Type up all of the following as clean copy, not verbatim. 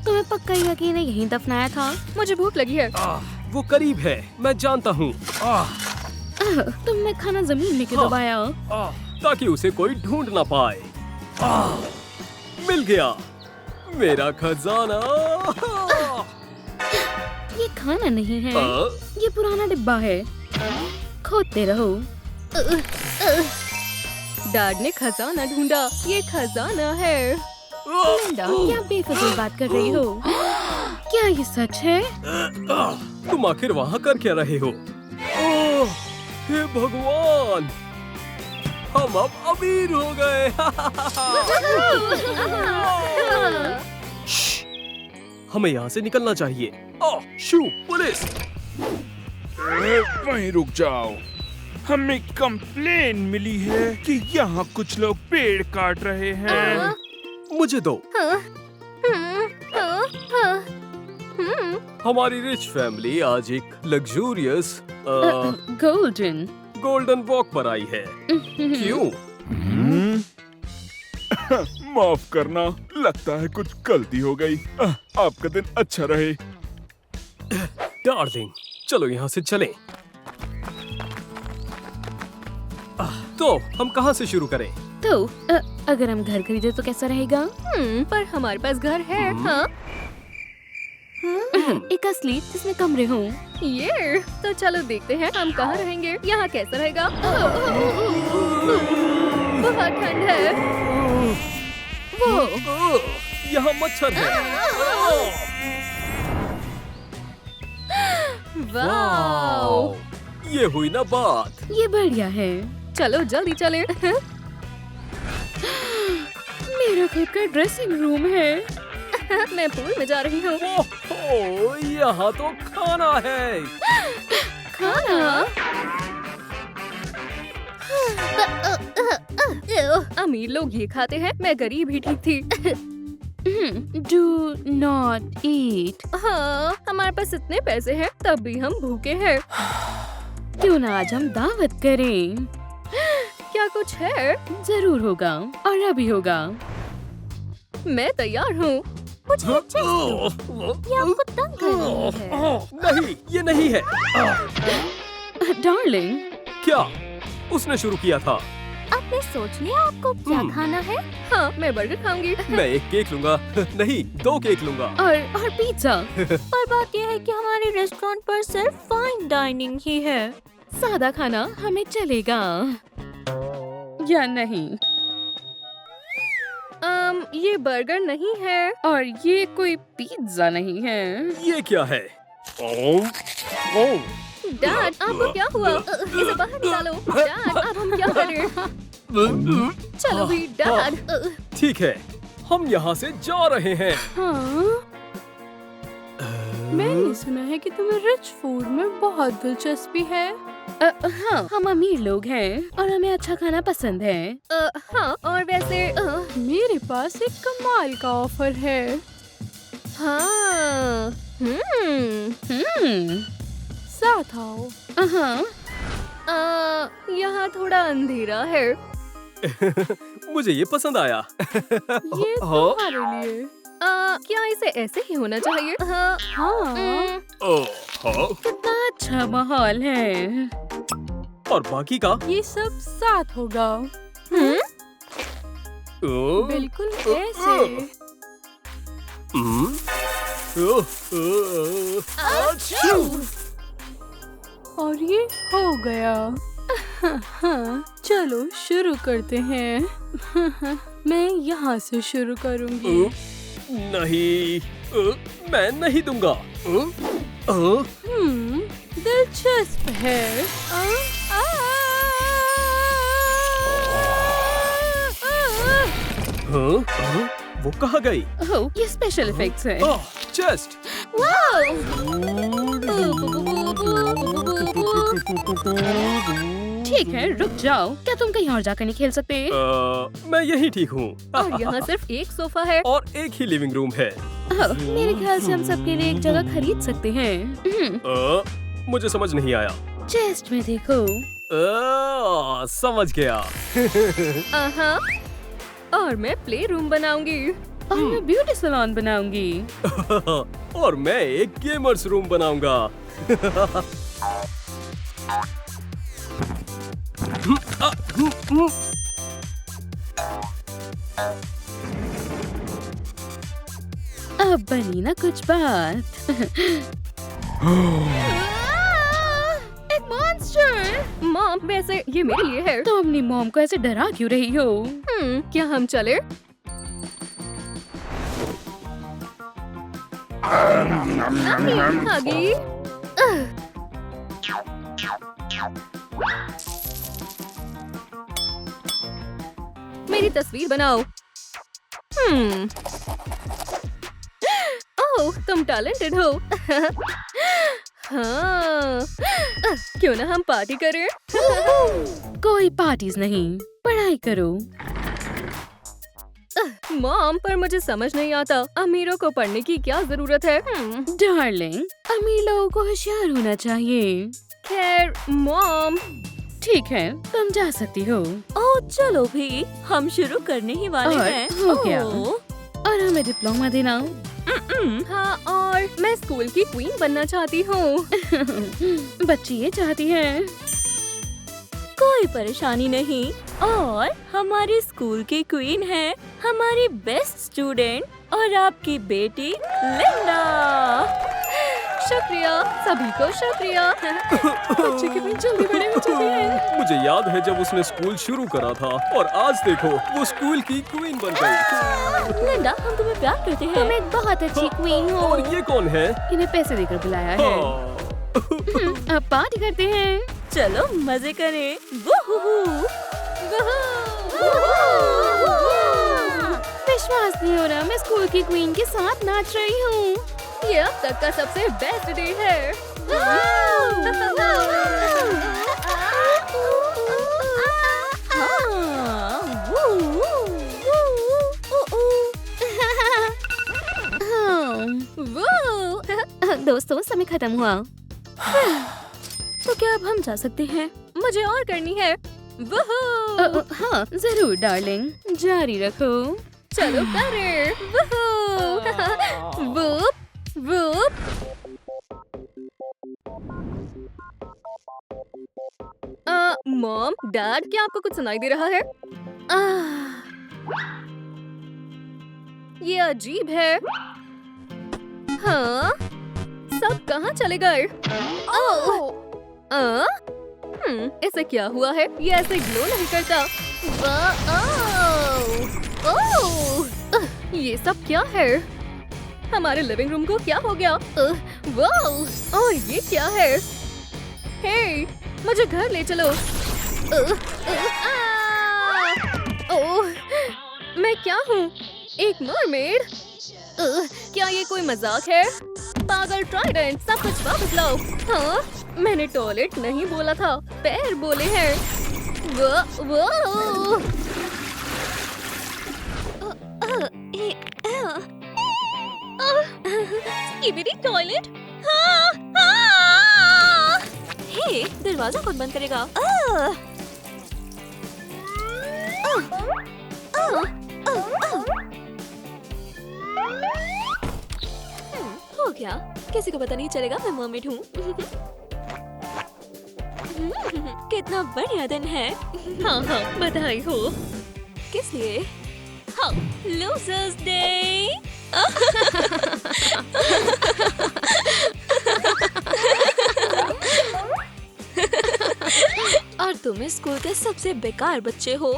तुम्हें पक्का यकीन है यहीं दफनाया था? मुझे भूख लगी है। वो करीब है, मैं जानता हूँ। तुमने खाना जमीन में क्यों दबाया? ताकि उसे कोई ढूंढ ना पाए। मिल गया मेरा खजाना। ये खाना नहीं है, ये पुराना डिब्बा है। खोदते रहो। डैड ने खजाना ढूंढा, ये खजाना है। लिंडा, क्या बेफिजूल बात कर रही हो? क्या ये सच है? तुम आखिर वहाँ कर क्या रहे हो? हे भगवान, हम अब अमीर हो गए। हमें यहाँ से निकलना चाहिए। शू, पुलिस! वहीं रुक जाओ। हमें कंप्लेन मिली है कि यहाँ कुछ लोग पेड़ काट रहे हैं। मुझे दो। हमारी रिच फैमिली आज एक लग्जूरियस गोल्डन वॉक पर आई है। क्यों? माफ करना, लगता है कुछ गलती हो गई। आपका दिन अच्छा रहे। डार्लिंग, चलो यहाँ से चलें। तो हम कहाँ से शुरू करें? तो अगर हम घर खरीदे तो कैसा रहेगा? पर हमारे पास घर है। हाँ? एक असली जिसमें कमरे हों। ये तो चलो देखते हैं हम कहाँ रहेंगे। यहाँ कैसा रहेगा? बहुत ठंड है। वो यहाँ मच्छर है। वाओ! ये हुई ना बात। ये बढ़िया है। चलो जल्दी चले। मेरा खुद का ड्रेसिंग रूम है। मैं पूल में जा रही हूँ। ओहो, यहाँ तो खाना है। खाना? अमीर लोग ये खाते हैं, मैं गरीब ही ठीक थी। Do not eat। हाँ, हमारे पास इतने पैसे हैं, तब भी हम भूखे हैं। क्यों ना आज हम दावत करें? क्या कुछ है? जरूर होगा और अभी होगा। मैं तैयार हूँ। कुछ ये आपको तंग कर रही है। नहीं, ये नहीं है। डार्लिंग, क्या? उसने शुरू किया था। आपने सोच लिया आपको क्या खाना है? हाँ, मैं बर्गर खाऊंगी। मैं एक केक लूंगा। नहीं, 2 केक लूंगा। और पिज्जा। पर बात यह है कि हमारे रेस्टोरेंट पर सिर्फ फाइन डाइनिंग ही है। सादा खाना हमें चलेगा या नहीं? ये बर्गर नहीं है और ये कोई पिज्जा नहीं है। ये क्या है? डैड, आपको क्या हुआ? इसे बाहर निकालो। डैड, अब हम क्या करें? चलो भी डैड। ठीक है, हम यहाँ से जा रहे हैं। हाँ? मैंने सुना है कि तुम्हें रिच फूड में बहुत दिलचस्पी है। हाँ, हम अमीर लोग हैं और हमें अच्छा खाना पसंद है। हाँ, और वैसे मेरे पास एक कमाल का ऑफर है। हाँ। साथ आओ। हाँ। यहाँ थोड़ा अंधेरा है। मुझे ये पसंद आया। ये तुम्हारे लिए। क्या इसे ऐसे ही होना चाहिए? हाँ। हाँ। कितना अच्छा माहौल है। और बाकी का? ये सब साथ होगा। बिल्कुल ऐसे। और ये हो गया। हाँ, चलो शुरू करते हैं। मैं यहाँ से शुरू करूँगी। नहीं, मैं नहीं दूंगा। दिलचस्प है। वो कहाँ गई? ओह, ये स्पेशल इफेक्ट्स है। चेस्ट। ठीक है, रुक जाओ। क्या तुम कहीं और जाकर नहीं खेल सकते? मैं यही ठीक हूँ। और यहाँ सिर्फ एक सोफा है। और एक ही लिविंग रूम है। मेरे ख्याल से हम सबके लिए एक जगह खरीद सकते हैं। मुझे समझ नहीं आया। चेस्ट में देखो। समझ गया। और मैं प्ले रूम बनाऊंगी। और मैं ब्यूटी सैलून बनाऊंगी। और मैं एक गेमर्स रूम बनाऊंगा। अब बनी ना कुछ बात। एक मॉन्स्टर। मॉम, वैसे ये मेरे लिए है। तो अपनी मॉम को ऐसे डरा क्यों रही हो? क्या हम चले? आगे। मेरी तस्वीर बनाओ। ओह, तुम टैलेंटेड हो। हाँ, क्यों ना हम पार्टी करें? कोई पार्टीज नहीं, पढ़ाई करो। मॉम, पर मुझे समझ नहीं आता अमीरों को पढ़ने की क्या जरूरत है। डार्लिंग, अमीर लोगों को होशियार होना चाहिए। खैर मॉम। ठीक है, तुम जा सकती हो। ओह चलो भी, हम शुरू करने ही वाले और हैं। हो गया। ओह, और हमें डिप्लोमा देना। हाँ, और मैं स्कूल की क्वीन बनना चाहती हूँ। बच्ची ये चाहती है। कोई परेशानी नहीं। और हमारी स्कूल की क्वीन है हमारी बेस्ट स्टूडेंट और आपकी बेटी लिंडा। शुक्रिया, सभी को शुक्रिया। बच्ची कितनी जल्दी बड़ी हो चुकी है। मुझे याद है जब उसने स्कूल शुरू करा था और आज देखो वो स्कूल की क्वीन बन गई। लिंडा, हम तुम्हें प्यार करते हैं। तुम एक बहुत अच्छी क्वीन हो। और ये कौन है? इन्हें पैसे देकर बुलाया है। हाँ। अब पार्टी करते हैं। चलो मजे करें। वूहू। विश्वास नहीं हो रहा, मैं स्कूल की क्वीन के साथ नाच रही हूँ। ये अब तक का सबसे बेस्ट डे है। दोस्तों, समय खत्म हुआ। तो क्या अब हम जा सकते हैं? मुझे और करनी है। वूहू। हाँ जरूर डार्लिंग, जारी रखो। चलो करें। वूहू। Whoop whoop. मॉम, डैड, क्या आपको कुछ सुनाई दे रहा है? ये अजीब है। हाँ, सब कहाँ चले गए? ऐसे क्या हुआ है? ये ऐसे ग्लो नहीं करता। ये सब क्या है? हमारे लिविंग रूम को क्या हो गया? और ये क्या है? हे, मुझे घर ले चलो। मैं क्या हूँ? एक मरमेड? क्या ये कोई मजाक है? पागल ट्राइडेंट, सब कुछ वापस लाओ। हाँ, मैंने टॉयलेट नहीं बोला था, पैर बोले हैं। वो ये मेरी टॉयलेट। हे, दरवाजा कौन बंद करेगा? हो गया, किसी को पता नहीं चलेगा मैं मर्मेड हूँ। कितना बढ़िया दिन है। हाँ हाँ, बधाई हो। किस लिए? हाँ, लूजर्स डे। और तुम इस स्कूल के सबसे बेकार बच्चे हो।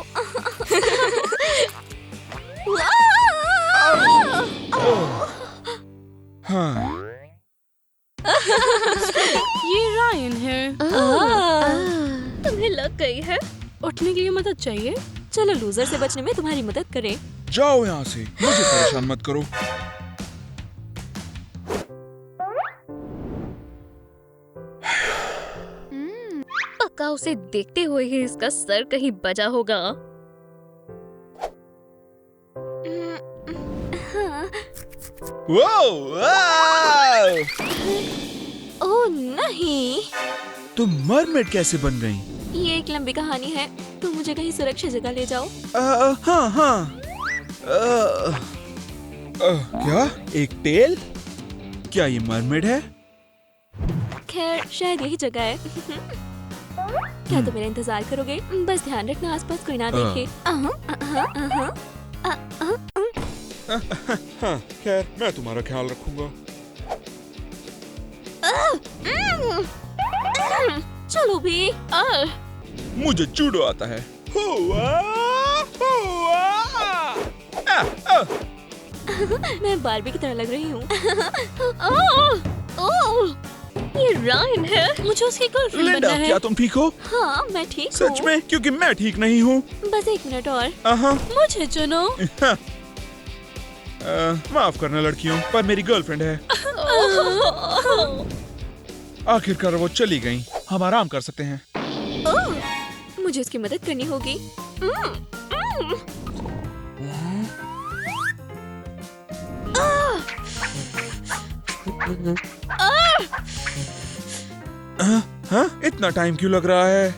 ये रायन है। तुम्हें लग गई है? उठने के लिए मदद चाहिए? चलो लूजर से बचने में तुम्हारी मदद करें। जाओ यहाँ से, मुझे परेशान मत करो। पक्का उसे देखते हुए ही इसका सर कहीं बजा होगा। ओह नहीं, तुम मरमेड कैसे बन गई? ये एक लंबी कहानी है। तुम मुझे कहीं सुरक्षित जगह ले जाओ। हाँ हाँ। क्या एक टेल? क्या ये मरमेड है? खैर शायद यही जगह है। क्या तुम मेरा इंतजार करोगे? बस ध्यान रखना आसपास कोई ना देखे। हाँ, खैर मैं तुम्हारा ख्याल रखूंगा। चलो भी। मुझे जूडो आता है। हुआ, हुआ। मैं बारबी की तरह लग रही हूँ। ये रायन है, मुझे उसकी गर्लफ्रेंड लिंडा, बनना है। क्या तुम ठीक हो? हाँ मैं ठीक सच हूँ। में? क्योंकि मैं ठीक नहीं हूँ। बस 1 मिनट और। मुझे चुनो। माफ करना लड़कियों, पर मेरी गर्लफ्रेंड है। आखिरकार वो चली गई। हम आराम कर सकते हैं। मुझे उसकी मदद करनी होगी। हाँ? इतना टाइम क्यों लग रहा है?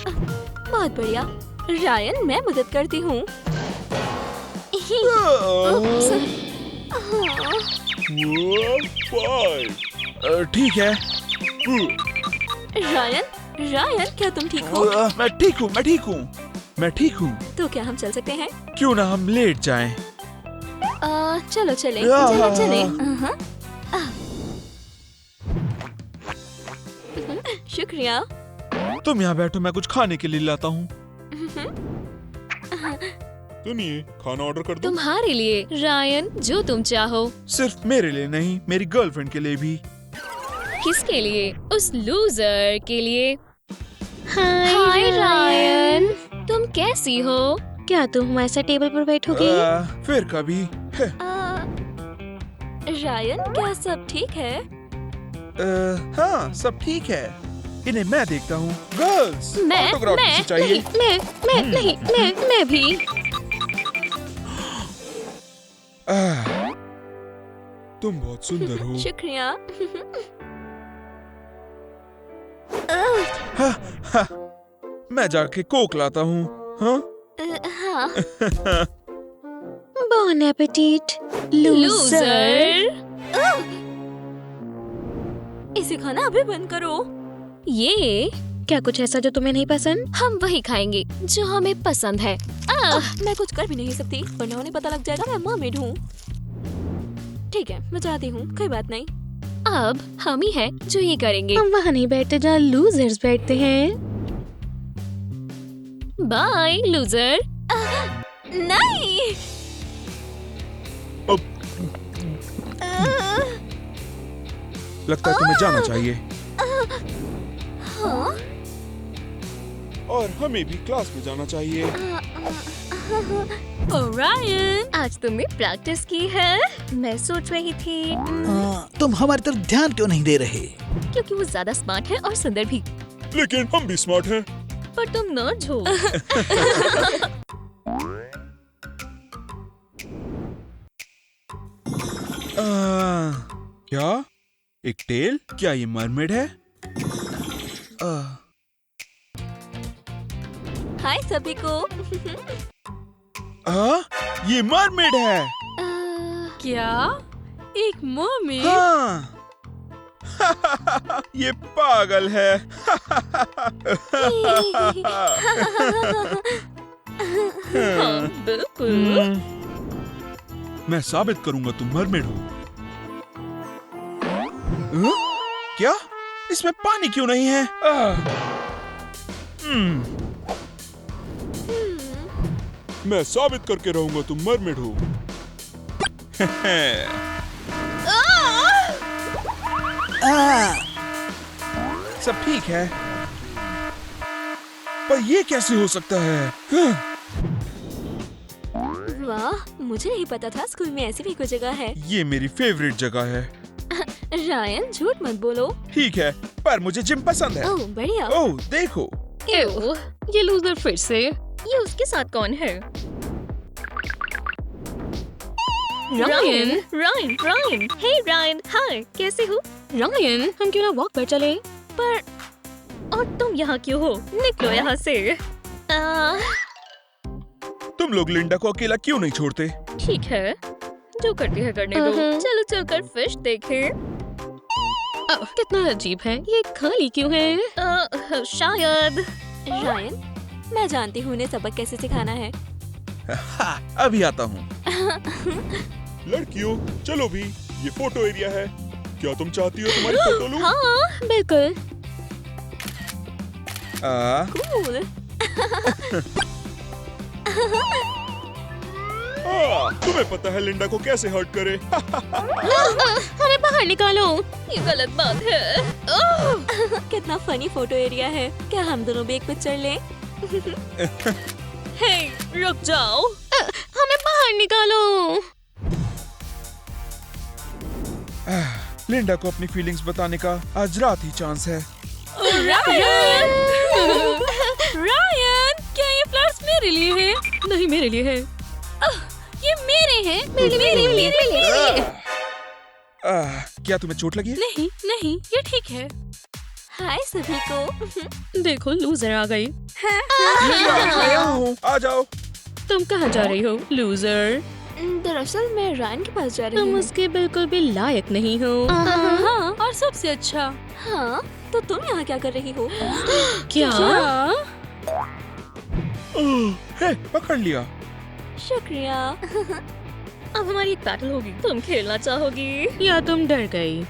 बहुत बढ़िया। रायन मैं मदद करती हूँ। ठीक है। रायन क्या तुम ठीक हो? मैं ठीक हूँ, मैं ठीक हूँ, मैं ठीक हूँ। तो क्या हम चल सकते हैं? क्यों ना हम लेट जाएं? चलो चले, चलो चले। शुक्रिया। तुम यहाँ बैठो, मैं कुछ खाने के लिए लाता हूँ। सुनिए, खाना ऑर्डर कर दो। तुम्हारे लिए रायन, जो तुम चाहो। सिर्फ मेरे लिए नहीं, मेरी गर्लफ्रेंड के लिए भी। किसके लिए? उस लूजर के लिए। हाय रायन, तुम कैसी हो? क्या तुम हमारे साथ टेबल पर बैठोगे? फिर कभी। रायन क्या सब ठीक है? हाँ, सब ठीक है। इन्हें मैं देखता हूँ। गर्ल्स, मैं ऑटोग्राफ किसे चाहिए? मैं भी। तुम बहुत सुंदर हो। शुक्रिया। मैं जाके कोक लाता हूँ। हाँ? हाँ। Bone appétit loser. इसे खाना अभी बंद करो। ये क्या कुछ ऐसा जो तुम्हें नहीं पसंद? हम वही खाएंगे जो हमें पसंद है। मैं कुछ कर भी नहीं सकती, वरना उन्हें पता लग जाएगा मैं मर्मेड हूँ। ठीक है, मैं जाती हूँ, कोई बात नहीं। अब हम ही हैं जो ये करेंगे। हम वहाँ नहीं बैठते जहाँ लूजर्स बैठते हैं। Bye loser. नहीं। लगता है तुम्हें जाना चाहिए। हाँ? और हमें भी क्लास में जाना चाहिए। रायन, आज तुमने प्रैक्टिस की है? मैं सोच रही थी तुम हमारी तरफ ध्यान क्यों नहीं दे रहे? क्योंकि वो ज्यादा स्मार्ट है और सुंदर भी। लेकिन हम भी स्मार्ट हैं। पर तुम नर्ड हो। क्या? एक टेल? क्या ये मरमेड है? हाय सभी को। ये मरमेड है। क्या? एक मर्मेड? हाँ। ये पागल है। हाँ, बिल्कुल। मैं साबित करूंगा तुम मरमेड हो। क्या? इसमें पानी क्यों नहीं है? मैं साबित करके रहूंगा तुम मरमेड हो। सब ठीक है, पर ये कैसे हो सकता है? वाह, मुझे नहीं पता था स्कूल में ऐसी भी कोई जगह है। ये मेरी फेवरेट जगह है। रायन झूठ मत बोलो। ठीक है, पर मुझे जिम पसंद है। ओह बढ़िया। ओह देखो। एव, ये लूजर फिर से। ये उसके साथ कौन है? Ryan, Ryan, Ryan. Hey Ryan, hi, कैसे हो? रायन, हम क्यों ना वॉक पर चले? पर और तुम यहाँ क्यों हो? निकलो यहाँ से। तुम लोग लिंडा को अकेला क्यों नहीं छोड़ते? ठीक है, जो करती है करने दो। चलो चलकर फिश देखें। कितना अजीब है, ये खाली क्यों है? शायद। रायन, मैं जानती हूँ उन्हें सबक कैसे सिखाना है। अभी आता हूँ। लड़कियों, चलो भी, ये फोटो एरिया है। क्या तुम चाहती हो तुम्हारी फोटो लूं? हाँ बिल्कुल। कूल। तुम्हें पता है लिंडा को कैसे हर्ट करे? हमें बाहर निकालो, ये गलत बात है। कितना फनी फोटो एरिया है। क्या हम दोनों भी एक पिक्चर लें? हे, रुक जाओ, हमें बाहर निकालो। लिंडा को अपनी फीलिंग्स बताने का आज रात ही चांस है। रायन, रायन, क्या ये फ्लावर्स मेरे लिए है? नहीं, मेरे लिए है। ये मेरे हैं, मेरे लिए। क्या तुम्हें चोट लगी है? नहीं नहीं, ये ठीक है। हाय सभी को। देखो, लूजर आ गई। आया हूँ, आ जाओ। तुम कहाँ जा रही हो, लूजर? दरअसल मैं रायन के पास जा रही तुम हूँ। उसके बिल्कुल भी लायक नहीं हो। हाँ, और सबसे अच्छा। हाँ, तो तुम यहाँ क्या कर रही हो? क्या? हे, पकड़ लिया। शुक्रिया। अब हमारी एक बैटल होगी। तुम खेलना चाहोगी या तुम डर गई?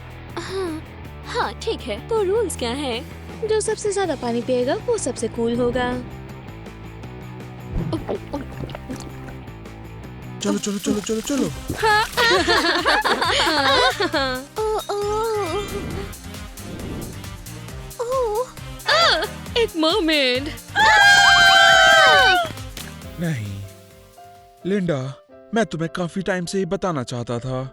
हाँ ठीक है, तो रूल्स क्या है? जो सबसे ज्यादा पानी पिएगा वो सबसे कूल होगा। चलो चलो चलो चलो चलो। एक मरमेड। नहीं लिंडा, मैं तुम्हें काफी टाइम से ही बताना चाहता था।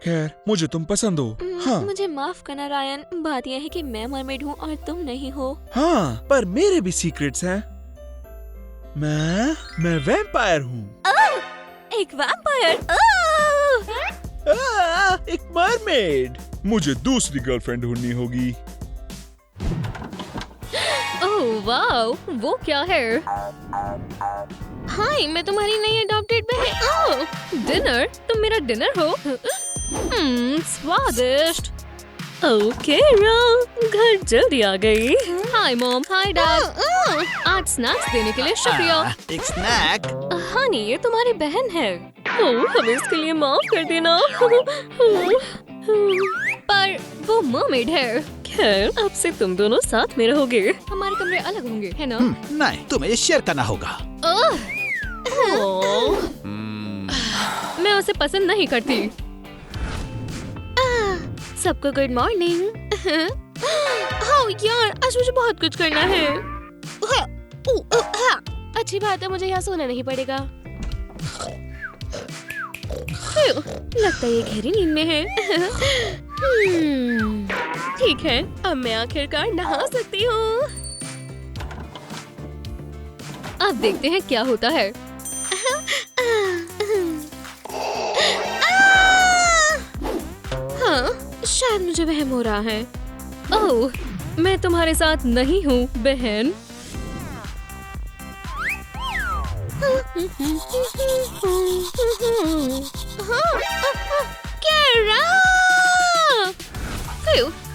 खैर, मुझे तुम पसंद हो। हाँ मुझे माफ करना रायन, बात यह है कि मैं मरमेड हूँ और तुम नहीं हो। हाँ, पर मेरे भी सीक्रेट्स हैं। मैं वैम्पायर हूँ। एक वैम्पायर? एक मरमेड। मुझे दूसरी गर्लफ्रेंड ढूंढनी होगी। ओह वाओ, वो क्या है? हाय, मैं तुम्हारी नई अडॉप्टेड बहन। ओह, डिनर? तुम मेरा डिनर हो? स्वादिष्ट। ओके, घर जल्दी आ गई। Hi mom, hi dad. आज स्नैक्स देने के लिए शुक्रिया। एक स्नैक। हनी, ये तुम्हारी बहन है। ओह, हमें इसके लिए माफ कर देना। पर वो मरमेड है। खैर, अब से तुम दोनों साथ में रहोगे। हमारे कमरे अलग होंगे, है ना? नहीं, तुम्हें ये शेयर करना होगा। ओह, मैं उसे पसंद नहीं करती। सबको गुड मॉर्निंग। ओह यार, आज मुझे बहुत कुछ करना है। अच्छी बात है, मुझे यहाँ सोना नहीं पड़ेगा। लगता है ये गहरी नींद में है। ठीक है, अब मैं आखिरकार नहा सकती हूँ। अब देखते हैं क्या होता है। हाँ, शायद मुझे वहम हो रहा है। ओह, मैं तुम्हारे साथ नहीं हूँ, बहन।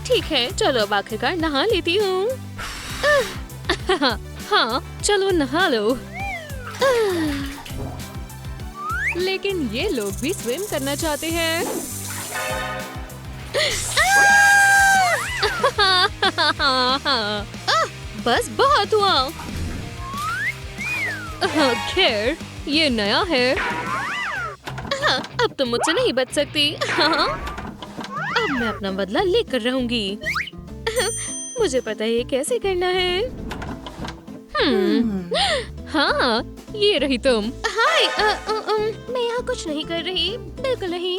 ठीक है, चलो अब आखिरकार नहा लेती हूँ। हाँ, चलो नहा लो। लेकिन ये लोग भी स्विम करना चाहते हैं। बस बहुत हुआ। खैर, ये नया है। अब तुम मुझसे नहीं बच सकती। अब मैं अपना बदला लेकर रहूंगी। मुझे पता है ये कैसे करना है। हाँ, ये रही तुम। हाय, मैं यहाँ कुछ नहीं कर रही, बिल्कुल नहीं।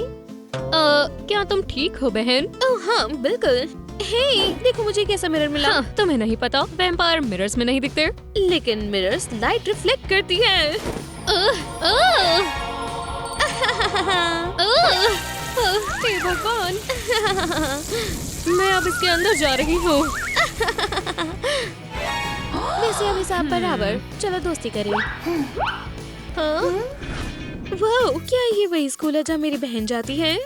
क्या तुम ठीक हो बहन? हाँ बिल्कुल। हे, देखो मुझे कैसा मिरर मिला। हाँ, तुम्हें नहीं पता, वैम्पायर मिरर्स में नहीं दिखते, लेकिन मिरर्स लाइट रिफ्लेक्ट करती है। हे भगवान, मैं अब इसके अंदर जा रही हूँ। वैसे अब हिसाब बराबर, चलो दोस्ती करें। हाँ? वाह, क्या ये वही स्कूल है जहाँ मेरी बहन जाती है?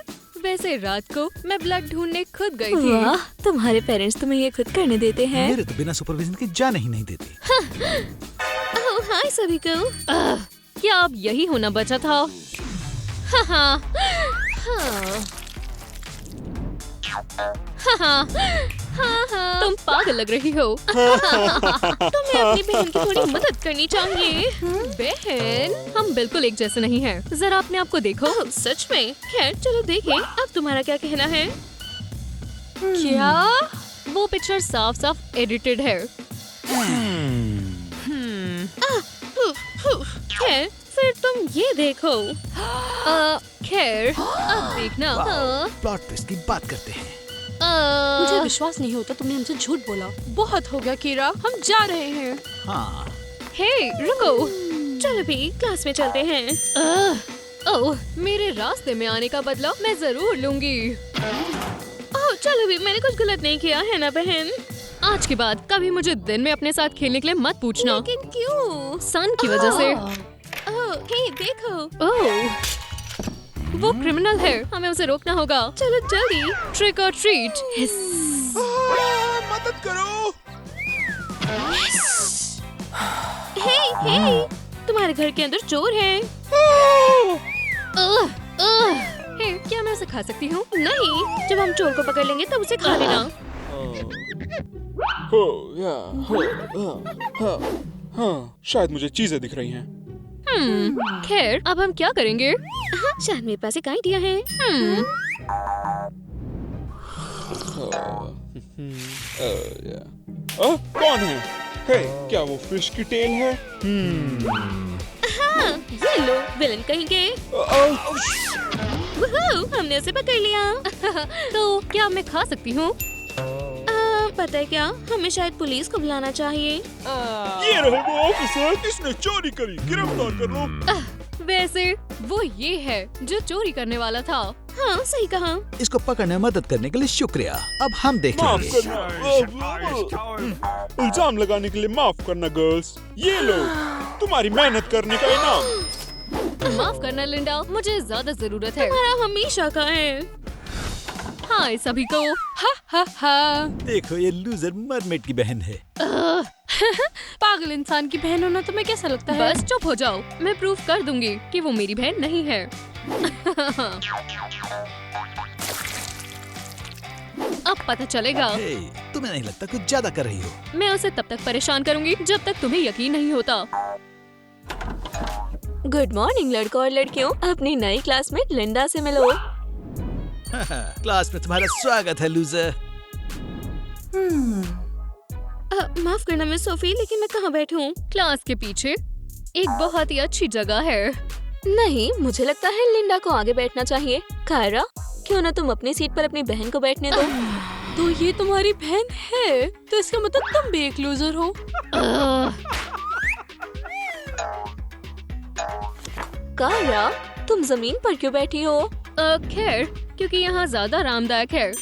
वैसे रात को मैं ब्लड ढूंढने खुद गई थी। वाह, तुम्हारे पेरेंट्स तुम्हें ये खुद करने देते हैं। मेरे तो बिना सुपरविजन के जाने ही नहीं देते। ओह, हाय सभी को। क्या अब यही होना बचा था? हाँ हाँ हाँ हाँ, तुम पागल लग रही हो। तुम्हें अपनी बहन की थोड़ी मदद करनी चाहिए। बहन, हम बिल्कुल एक जैसे नहीं हैं। जरा अपने आप को देखो। सच में? खैर चलो देखें, अब तुम्हारा क्या कहना है? क्या? वो पिक्चर साफ साफ एडिटेड है। खैर फिर तुम ये देखो। खैर अब देखना। प्लॉट ट्विस्ट की बात करते हैं। मुझे विश्वास नहीं होता तुमने हमसे झूठ बोला। बहुत हो गया कीरा, हम जा रहे हैं। हाँ, हे रुको, चलो भी क्लास में चलते हैं। ओह, मेरे रास्ते में आने का बदला मैं जरूर लूंगी। ओह चलो भी, मैंने कुछ गलत नहीं किया है ना बहन। आज के बाद कभी मुझे दिन में अपने साथ खेलने के लिए मत पूछना। लेकिन क्यों? सन की वजह से। ओह हे देखो। ओह वो क्रिमिनल है, हमें उसे रोकना होगा। चलो जल्दी, ट्रिक और ट्रीट। मदद करो। हे, तुम्हारे घर के अंदर चोर है। हे, क्या मैं उसे खा सकती हूँ? नहीं, जब हम चोर को पकड़ लेंगे तब उसे खा लेना। हाँ, शायद मुझे चीजें दिख रही हैं। खैर अब हम क्या करेंगे? शायद मेरे पास एक आइडिया है। कौन है? हे, क्या वो फिश की टेल है? हाँ, ये लो, विलन कहेंगे। हमने उसे पकड़ लिया। तो क्या मैं खा सकती हूँ? पता है क्या, हमें शायद पुलिस को बुलाना चाहिए। ये रहे वो ऑफिसर, इसने चोरी करी, गिरफ्तार कर लो। वैसे वो ये है जो चोरी करने वाला था। हाँ सही कहा। इसको पकड़ने में मदद करने के लिए शुक्रिया। अब हम देख माफ लेंगे। करना। इल्जाम लगाने के लिए माफ करना गर्ल्स। ये लो, तुम्हारी मेहनत करने का इनाम। माफ करना लिंडा, मुझे ज्यादा जरूरत है। तुम्हारा हमेशा का है। हाय सभी को। हा हा हा। देखो, ये लूजर मरमेड की बहन है। पागल इंसान की बहन होना तुम्हें कैसा लगता है? बस चुप हो जाओ, मैं प्रूफ कर दूंगी कि वो मेरी बहन नहीं है। अब पता चलेगा। हे, तुम्हें नहीं लगता कुछ ज्यादा कर रही हो? मैं उसे तब तक परेशान करूंगी जब तक तुम्हें यकीन नहीं होता। गुड मॉर्निंग लड़कों और लड़कियों, अपनी नई क्लासमेट लिंडा से मिलो। क्लास में तुम्हारा स्वागत है लूजर। माफ करना मिस सोफी, लेकिन मैं कहाँ बैठूं? क्लास के पीछे एक बहुत ही अच्छी जगह है। नहीं, मुझे लगता है लिंडा को आगे बैठना चाहिए। कायरा, क्यों ना तुम अपनी सीट पर अपनी बहन को बैठने दो। तो ये तुम्हारी बहन है, तो इसका मतलब तुम भी एक लूजर हो। कायरा, तुम जमीन पर क्यों बैठी हो? खैर, क्योंकि यहाँ ज्यादा आरामदायक है।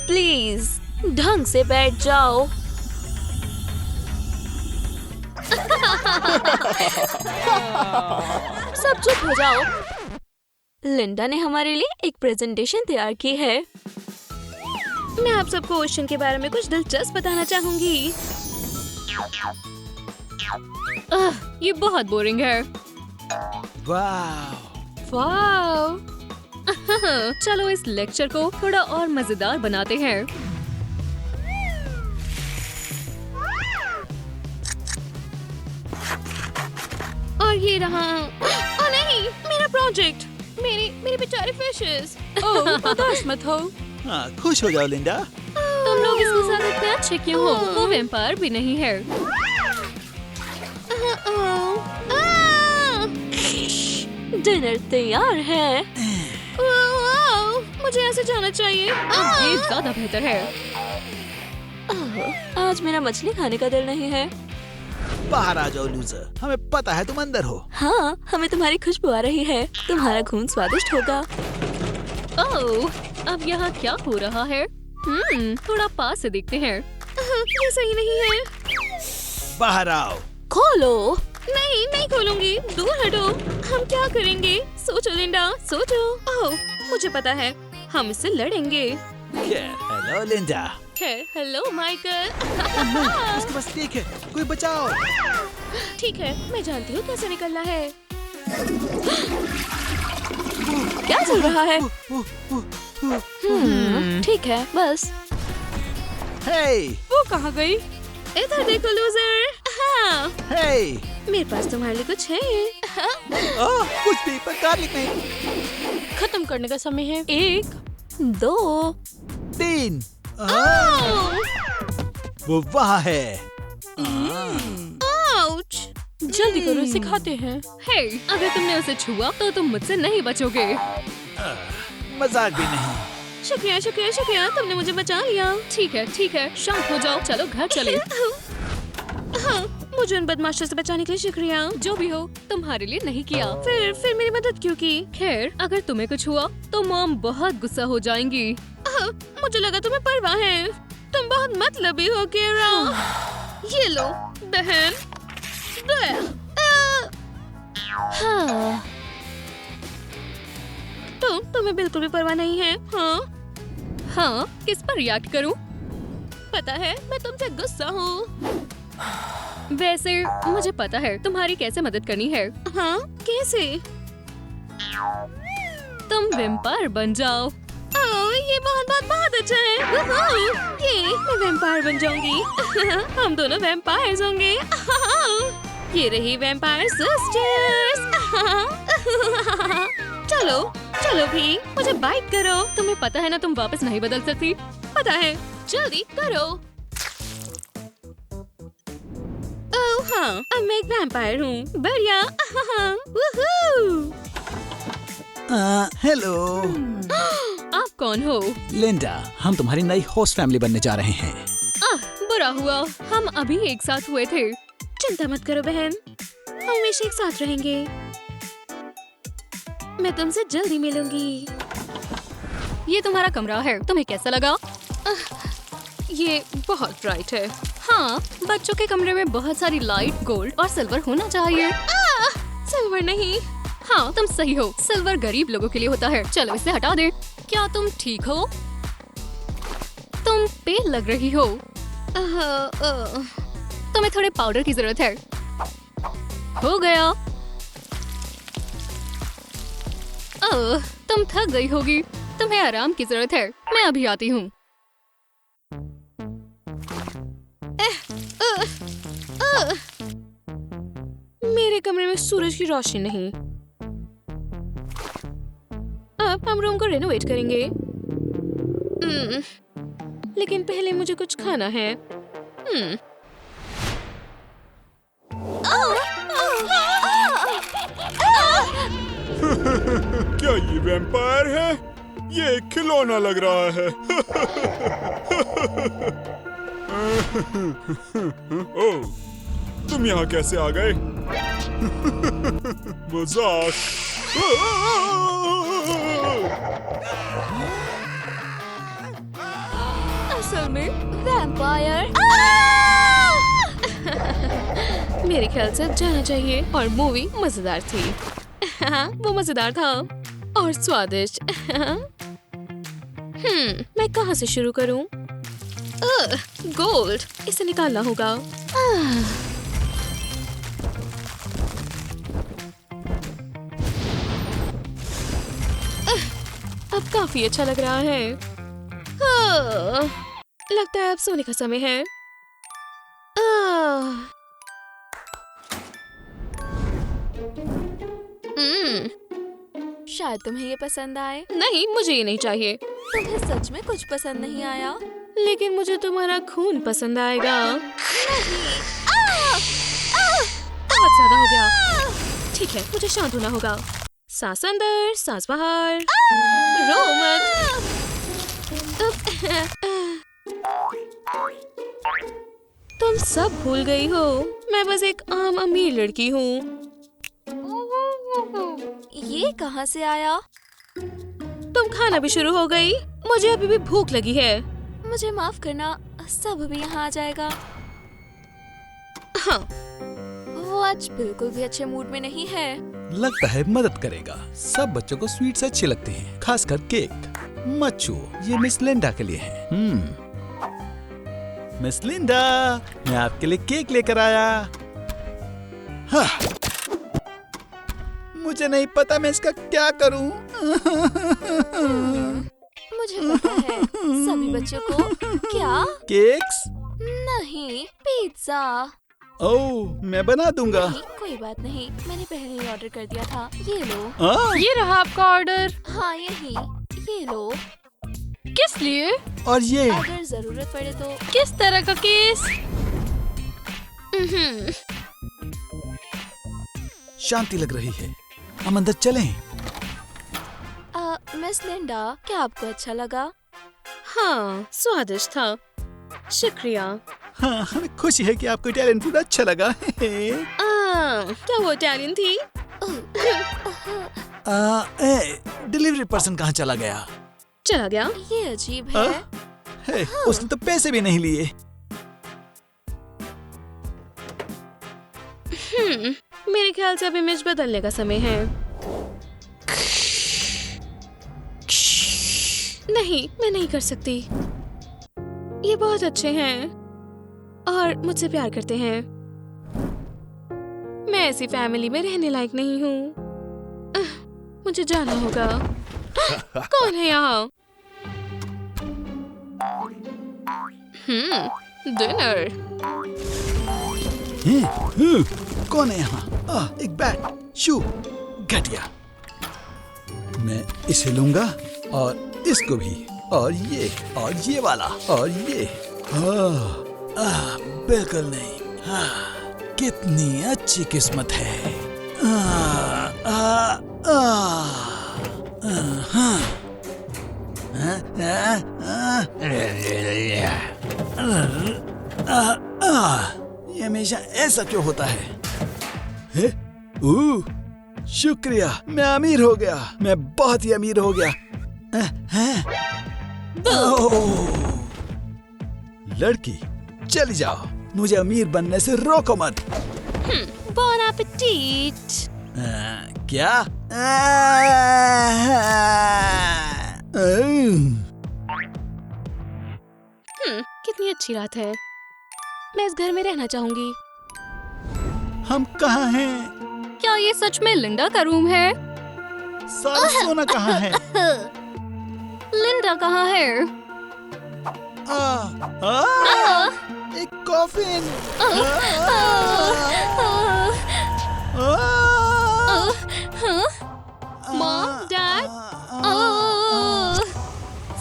प्लीज ढंग से बैठ जाओ। सब चुप हो जाओ। लिंडा ने हमारे लिए एक प्रेजेंटेशन तैयार की है। मैं आप सबको ओशन के बारे में कुछ दिलचस्प बताना चाहूंगी। ये बहुत बोरिंग है। वाह, वाव। चलो इस लेक्चर को थोड़ा और मजेदार बनाते हैं। और ये रहा। ओ नहीं, मेरा प्रोजेक्ट, मेरी बेचारी फिशेस। ओह, बर्दाश्त मत हो। हाँ, खुश हो जाओ लिंडा। तुम लोग इसके साथ इतने अच्छे क्यों हो? वो वैम्पायर भी नहीं है। डिनर तैयार है। मुझे ऐसे जाना चाहिए। ये ज्यादा बेहतर है। आज मेरा मछली खाने का दिल नहीं है। बाहर आ जाओ लूजर, हमें पता है तुम अंदर हो। हाँ, हमें तुम्हारी खुशबू आ रही है। तुम्हारा खून स्वादिष्ट होगा। ओह, अब यहाँ क्या हो रहा है? थोड़ा पास से देखते हैं। ये सही नहीं है। बाहर आओ। खोलो। नहीं खोलूंगी। दूर हटो। हम क्या करेंगे? सोचो लिंडा, सोचो। ओह, मुझे पता है, हम इससे लड़ेंगे। Hello Linda. Hello Michael. उसके पास स्टिक है, कोई बचाओ। ठीक है, मैं जानती हूँ कैसे निकलना है। क्या चल रहा है? ठीक है, बस। हे, वो कहाँ गई? इधर देखो लूजर। हाँ, हे, मेरे पास तुम्हारे लिए कुछ है। कुछ पेपर कार लिखने। खत्म करने का समय है। 1, 2, 3। वो वहाँ है। आउच! जल्दी करो, सिखाते हैं। हे, अगर तुमने उसे छुआ तो तुम मुझसे नहीं बचोगे। मजाक भी नहीं। शुक्रिया शुक्रिया शुक्रिया, तुमने मुझे बचा लिया। ठीक है, शांत हो जाओ, चलो घर चले। हाँ, मुझे उन बदमाशों से बचाने के लिए शुक्रिया। जो भी हो, तुम्हारे लिए नहीं किया। फिर मेरी मदद क्यों की? खैर, अगर तुम्हें कुछ हुआ तो मॉम बहुत गुस्सा हो जाएंगी। मुझे लगा तुम्हें परवाह है। तुम बहुत मतलबी हो केरा। ये लो बहन। हाँ, तुम्हें बिल्कुल भी परवाह नहीं है। हाँ, किस पर रिएक्ट करूं? पता है, मैं तुमसे गुस्सा हूँ। वैसे मुझे पता है तुम्हारी कैसे मदद करनी है। हाँ, कैसे? तुम वेम्पायर बन जाओ। ये बहुत अच्छा है। ये मैं वैम्पायर बन जाऊंगी। हम दोनों वैम्पायर्स होंगे। ये रही वैम्पायर सिस्टर्स। चलो भी, मुझे बाइट करो। तुम्हें पता है ना, तुम वापस नहीं बदल सकती। पता है, जल्दी करो। ओह हाँ, अब मैं एक वैम्पायर हूँ। बढ़िया। हेलो आप कौन हो? लिंडा, हम तुम्हारी नई होस्ट फैमिली बनने जा रहे हैं। बुरा हुआ, हम अभी एक साथ हुए थे। चिंता मत करो बहन, हम हमेशा एक साथ रहेंगे। मैं तुमसे जल्दी मिलूंगी। ये तुम्हारा कमरा है, तुम्हें कैसा लगा? ये बहुत ब्राइट है। हाँ, बच्चों के कमरे में बहुत सारी लाइट, गोल्ड और सिल्वर होना चाहिए। सिल्वर नहीं। हाँ, तुम सही हो, सिल्वर गरीब लोगों के लिए होता है। चलो इसे हटा दे। क्या तुम ठीक हो? तुम पेल लग रही हो। तुम्हें थोड़े पाउडर की जरूरत है। हो गया। तुम थक गई होगी, तुम्हें आराम की जरूरत है। मैं अभी आती हूँ। मेरे कमरे में सूरज की रोशनी नहीं। अब हम रूम को रेनोवेट करेंगे। लेकिन पहले मुझे कुछ खाना है। क्या ये वैम्पायर है? ये एक खिलौना लग रहा है। ओह, तुम यहाँ कैसे आ गए? मजाक। असल में वैम्पायर। मेरे ख्याल से अब जाना चाहिए। और मूवी मजेदार थी। वो मजेदार था और स्वादिष्ट। मैं कहाँ से शुरू करूँ? गोल्ड, इसे निकालना होगा। अब काफी अच्छा लग रहा है। लगता है अब सोने का समय है। शायद तुम्हें ये पसंद आए। नहीं, मुझे ये नहीं चाहिए। तुम्हें सच में कुछ पसंद नहीं आया? लेकिन मुझे तुम्हारा खून पसंद आएगा। बहुत ज्यादा हो गया। ठीक है, मुझे शांत होना होगा। सांस अंदर, सांस बाहर। रो मत। तुम सब भूल गई हो। मैं बस एक आम अमीर लड़की हूँ। ये कहाँ से आया? तुम खाना भी शुरू हो गई? मुझे अभी भी भूख लगी है। मुझे माफ करना, सब भी यहाँ आ जाएगा। हाँ, आज बिल्कुल भी अच्छे मूड में नहीं है। लगता है मदद करेगा। सब बच्चों को स्वीट्स अच्छे लगते हैं, खासकर केक। मच्छू, ये मिस लिंडा के लिए है। मिस लिंडा, मैं आपके लिए केक लेकर आया। हाँ। मुझे नहीं पता मैं इसका क्या करूं। मुझे पता है, सभी बच्चों को क्या? केक्स? नहीं, पिज्जा। ओह, मैं बना दूंगा। नहीं, कोई बात नहीं, मैंने पहले ही ऑर्डर कर दिया था। ये लो। हाँ? ये रहा आपका ऑर्डर। हाँ, यही। ये लो। किस लिए? और ये? अगर जरूरत पड़े तो। किस तरह का केस? शांति लग रही है। हम अंदर चलें। मिस लिंडा, क्या आपको अच्छा लगा? हाँ, स्वादिष्ट था। शुक्रिया। हाँ, हमें खुशी है कि आपको इटालियन फूड अच्छा लगा। क्या वो इटालियन थी? डिलीवरी पर्सन कहाँ चला गया? चला गया? ये अजीब है। हे, उसने तो पैसे भी नहीं लिए। मेरे ख्याल से अब इमेज बदलने का समय है। नहीं, मैं नहीं कर सकती। ये बहुत अच्छे हैं और मुझसे प्यार करते हैं। मैं ऐसी फैमिली में रहने लायक नहीं हूँ। मुझे जाना होगा। कौन है यहाँ? डिनर। कौन है यहाँ? एक बैट, शू, घटिया। मैं इसे लूंगा और इसको भी, और ये वाला, और ये। बिल्कुल नहीं। कितनी अच्छी किस्मत है। ये हमेशा ऐसा क्यों होता है? शुक्रिया, मैं अमीर हो गया। मैं बहुत ही अमीर हो गया। लड़की, चली जाओ। मुझे अमीर बनने से रोको मत। बॉन एपेटीट। क्या? कितनी अच्छी रात है। मैं इस घर में रहना चाहूंगी। हम कहाँ हैं? क्या ये सच में लिंडा का रूम है? सारा सोना कहाँ है? लिंडा कहाँ है? एक कॉफिन। मॉम, डैड,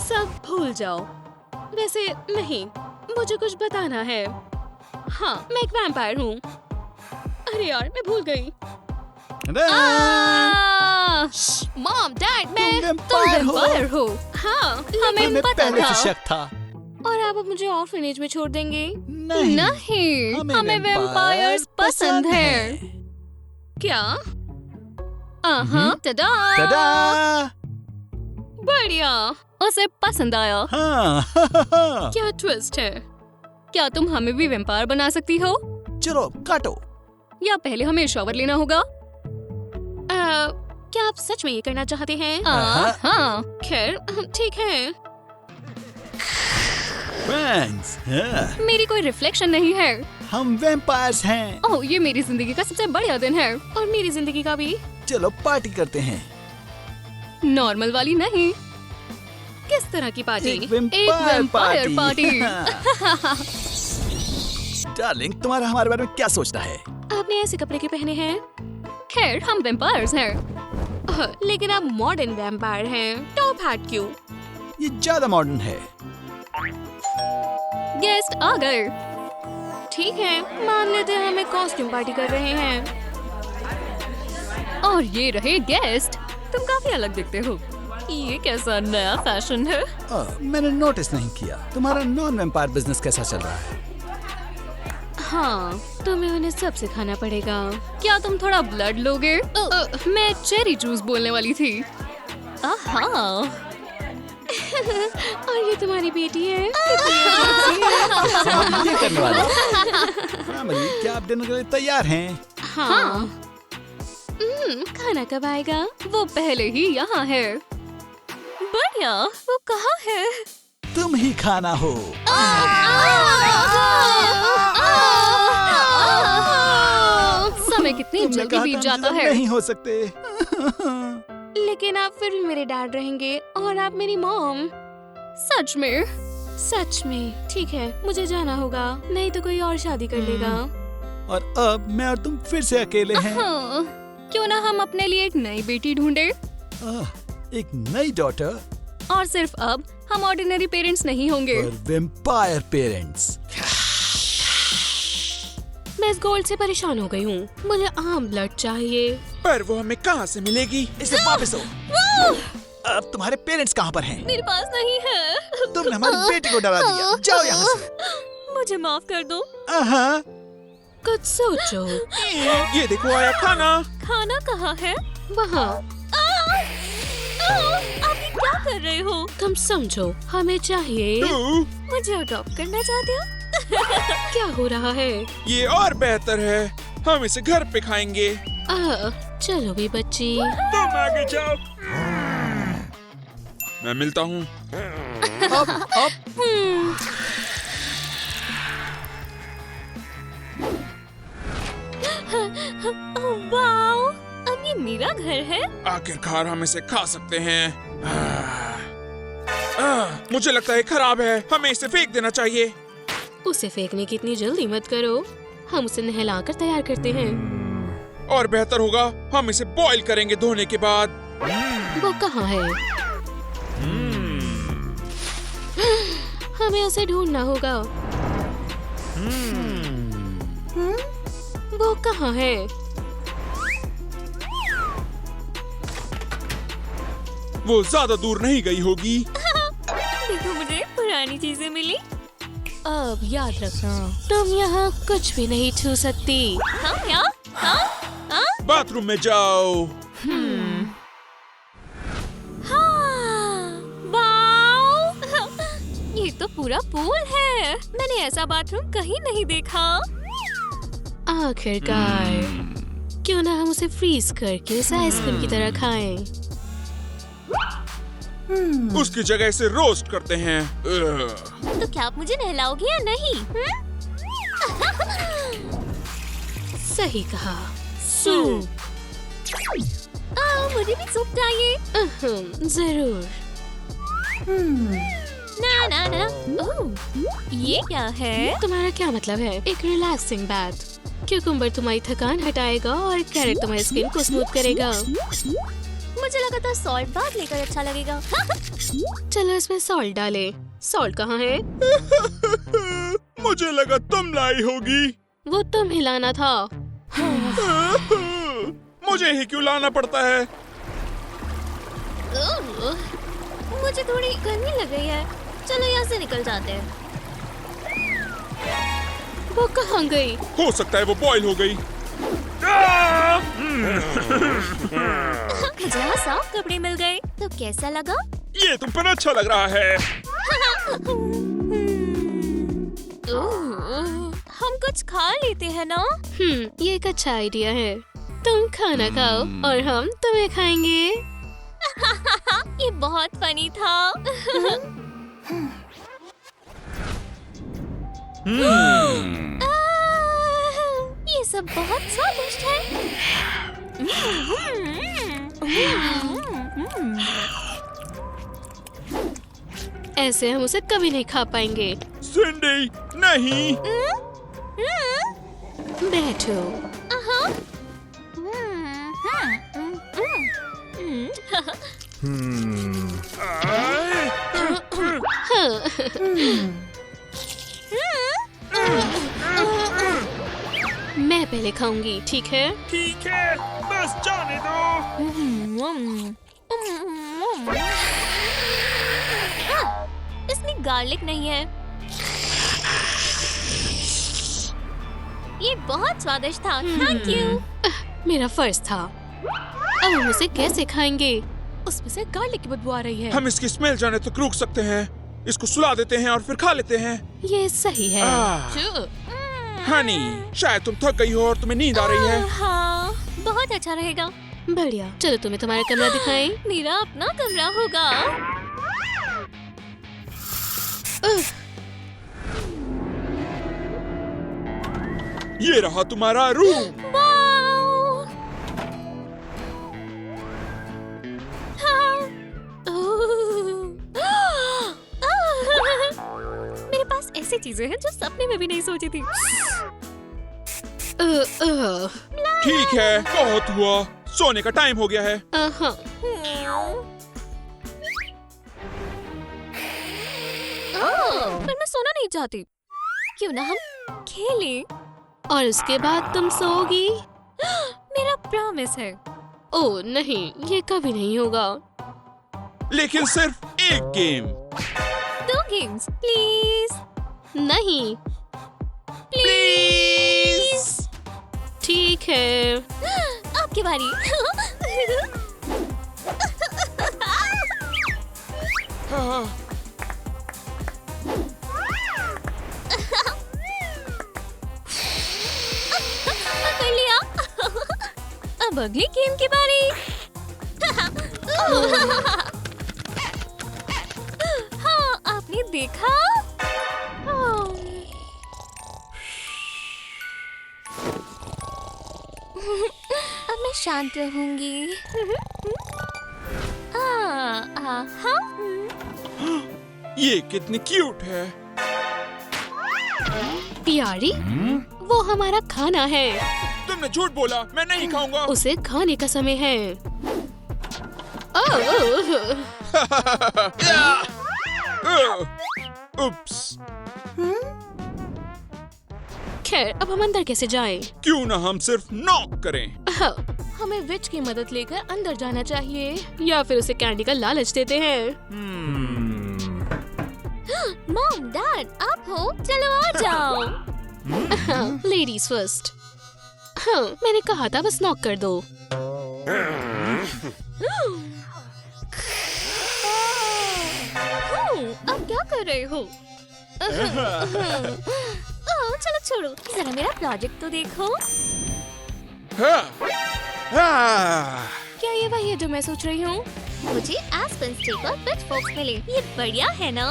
सब भूल जाओ। वैसे नहीं, मुझे कुछ बताना है। हाँ, मैं एक वैम्पायर हूँ। अरे यार, मैं भूल गई। मॉम, डैड, तुम वैम्पायर हो। हाँ, हमें पता पहले था। से शक था। और आप अब मुझे ऑर्फनेज में छोड़ देंगे? नहीं, नहीं, हमें वैम्पायर्स पसंद है। क्या? टडा! टडा! बढ़िया, उसे पसंद आया। हाँ। क्या ट्विस्ट है? क्या तुम हमें भी वैम्पायर बना सकती हो? चलो काटो। या पहले हमें शॉवर लेना होगा? क्या आप सच में ये करना चाहते हैं? हाँ, खैर ठीक है। फ्रेंड्स, मेरी कोई रिफ्लेक्शन नहीं है। हम वैम्पायर्स हैं। ओह, ये मेरी जिंदगी का सबसे बढ़िया दिन है और मेरी जिंदगी का भी। चलो पार्टी करते हैं। नॉर्मल वाली नहीं। किस तरह की पार्टी? एक वैम्पायर पार्टी। डार्लिंग, तुम्हारा हमारे बारे में क्या सोचना है? आपने ऐसे कपड़े क्यों पहने हैं? खैर, हम वैम्पायर्स हैं। लेकिन आप मॉडर्न वैम्पायर हैं। टॉप हैट क्यों? ये ज्यादा मॉडर्न है। गेस्ट आ गए। ठीक है, मान लेते हैं हमें कॉस्ट्यूम पार्टी कर रहे हैं। और ये रहे गेस्ट। तुम काफी अलग दिखते हो। ये कैसा नया फैशन है? मैंने नोटिस नहीं किया। तुम्हारा नॉन वैम्पायर बिजनेस कैसा चल रहा है? हाँ, तुम्हें उन्हें सब सिखाना पड़ेगा। क्या तुम थोड़ा ब्लड लोगे? मैं चेरी जूस बोलने वाली थी। और ये तुम्हारी बेटी है। ये करने वाला। फैमिली, क्या आप डिनर के लिए तैयार हैं? हाँ। खाना कब आएगा? वो पहले ही यहाँ है। बढ़िया। वो कहाँ है? तुम ही खाना हो। समय कितनी तुमने जल्दी कहा बीत था जाता हम है। नहीं हो सकते। लेकिन आप फिर भी मेरे डैड रहेंगे और आप मेरी मॉम। सच में? सच में। ठीक है, मुझे जाना होगा, नहीं तो कोई और शादी कर लेगा। और अब मैं और तुम फिर से अकेले हैं। हाँ, क्यों ना हम अपने लिए एक नई बेटी ढूंढे? एक नई डॉटर और सिर्फ अब हम ऑर्डिनरी पेरेंट्स नहीं होंगे। और वेम्पायर पेरेंट्स। मैं इस गोल्ड से परेशान हो गई हूँ। मुझे आम ब्लड चाहिए। पर वो हमें कहाँ से मिलेगी? इसे वापस दो। अब तुम्हारे पेरेंट्स कहाँ पर हैं? मेरे पास नहीं है। तुमने हमारी बेटी को डरा दिया। जाओ यहाँ से। मुझे माफ कर दो। कुछ सोचो। ये देखो आया खाना। खाना कहाँ है? वहाँ। आप ये क्या कर रहे हो? तुम समझो, हमें चाहिए। मुझे अडॉप्ट करना चाहते हो? क्या हो रहा है? ये और बेहतर है, हम इसे घर पे खाएंगे। चलो भी बच्ची। तुम आगे जाओ, मैं मिलता हूँ। वाओ, अब ये मेरा घर है। आखिरकार हम इसे खा सकते हैं। मुझे लगता है खराब है, हमें इसे फेंक देना चाहिए। उसे फेंकने की इतनी जल्दी मत करो, हम उसे नहलाकर तैयार करते हैं। और बेहतर होगा हम इसे बॉईल करेंगे धोने के बाद। वो कहाँ है? हमें उसे ढूंढना होगा। वो कहाँ है? वो ज्यादा दूर नहीं गई होगी। देखो, मुझे पुरानी चीजें मिली। अब याद रखना, तुम यहाँ कुछ भी नहीं छू सकती। हाँ क्या? हाँ? बाथरूम में जाओ। ये तो पूरा पूल है। मैंने ऐसा बाथरूम कहीं नहीं देखा। आखिरकार, क्यों ना हम उसे फ्रीज करके उसे आइसक्रीम की तरह खाएं। उसकी जगह इसे रोस्ट करते हैं। तो क्या आप मुझे नहलाओगे या नहीं? सही कहा, सूप। मुझे भी सूप चाहिए। जरूर। ना ना ना। ओह, ये क्या है? तुम्हारा क्या मतलब है? एक रिलैक्सिंग बाथ। क्यूकम्बर तुम्हारी थकान हटाएगा और कैरेट तुम्हारी स्किन को स्मूथ करेगा। मुझे लगा था सॉल्ट बाथ लेकर अच्छा लगेगा। चलो इसमें सॉल्ट डाले। सॉल्ट कहाँ है? मुझे लगा तुम लाई होगी। वो तुम हिलाना था। मुझे ही क्यों लाना पड़ता है? मुझे थोड़ी गर्मी लग रही है। चलो यहाँ से निकल जाते हैं। वो कहाँ गई? हो सकता है वो बॉईल हो गई। मुझे यहाँ साफ कपड़े मिल गए। तो कैसा लगा? ये तुम पर अच्छा लग रहा है। हम कुछ खा लेते हैं ना? ये एक अच्छा आइडिया है। तुम खाना खाओ और हम तुम्हें खाएंगे। ये बहुत फनी था। ये सब बहुत स्वादिष्ट है। ऐसे हम उसे कभी नहीं खा पाएंगे। सिंडी, नहीं। बैठो। मैं पहले खाऊंगी, ठीक है? ठीक है, बस जाने दो। इसमें गार्लिक नहीं है। ये बहुत स्वादिष्ट था। Thank you. मेरा फर्ज था। अब हम उसे कैसे खाएंगे? उसमें से गार्लिक की बदबू आ रही है। हम इसकी स्मेल जाने तक रुक सकते हैं। इसको सुला देते हैं और फिर खा लेते हैं। ये सही है। हनी, शायद तुम थक गई हो और तुम्हें नींद आ रही है। हाँ, बहुत अच्छा रहेगा। बढ़िया, चलो तुम्हें तुम्हारा कमरा दिखाएं। मेरा अपना कमरा होगा। ये रहा तुम्हारा रूम। वाओ! हाँ। मेरे पास ऐसी चीजें हैं जो सपने में भी नहीं सोची थी। ठीक है, बहुत हुआ, सोने का टाइम हो गया है। हाँ, पर मैं सोना नहीं चाहती। क्यों ना हम खेलें? और उसके बाद तुम सोओगी? मेरा प्रॉमिस है। ओह नहीं, ये कभी नहीं होगा। लेकिन सिर्फ एक गेम। 2 games please. नहीं, प्लीज। ठीक है। आपकी बारी। हाँ, कर लिया। अब अगली गेम की बारी। हाँ, आपने देखा? अब मैं शांत रहूंगी। हाँ। ये कितनी क्यूट है। प्यारी, वो हमारा खाना है। तुमने झूठ बोला, मैं नहीं खाऊंगा। उसे खाने का समय है। ओह, उप्स। खैर, अब हम अंदर कैसे जाएं? क्यों ना हम सिर्फ नॉक करें। हाँ, हमें विच की मदद लेकर अंदर जाना चाहिए, या फिर उसे कैंडी का लालच देते हैं। मॉम, डैड, आप हो? चलो आ जाओ। Ladies first. हाँ, मैंने कहा था बस नॉक कर दो। अब क्या कर रहे हो? चलो छोड़ो, जरा मेरा प्रोजेक्ट तो देखो। क्या ये वही है जो मैं सोच रही हूँ? मुझे एस्पेन स्टिक और पिचफोर्क्स मिले। ये बढ़िया है ना?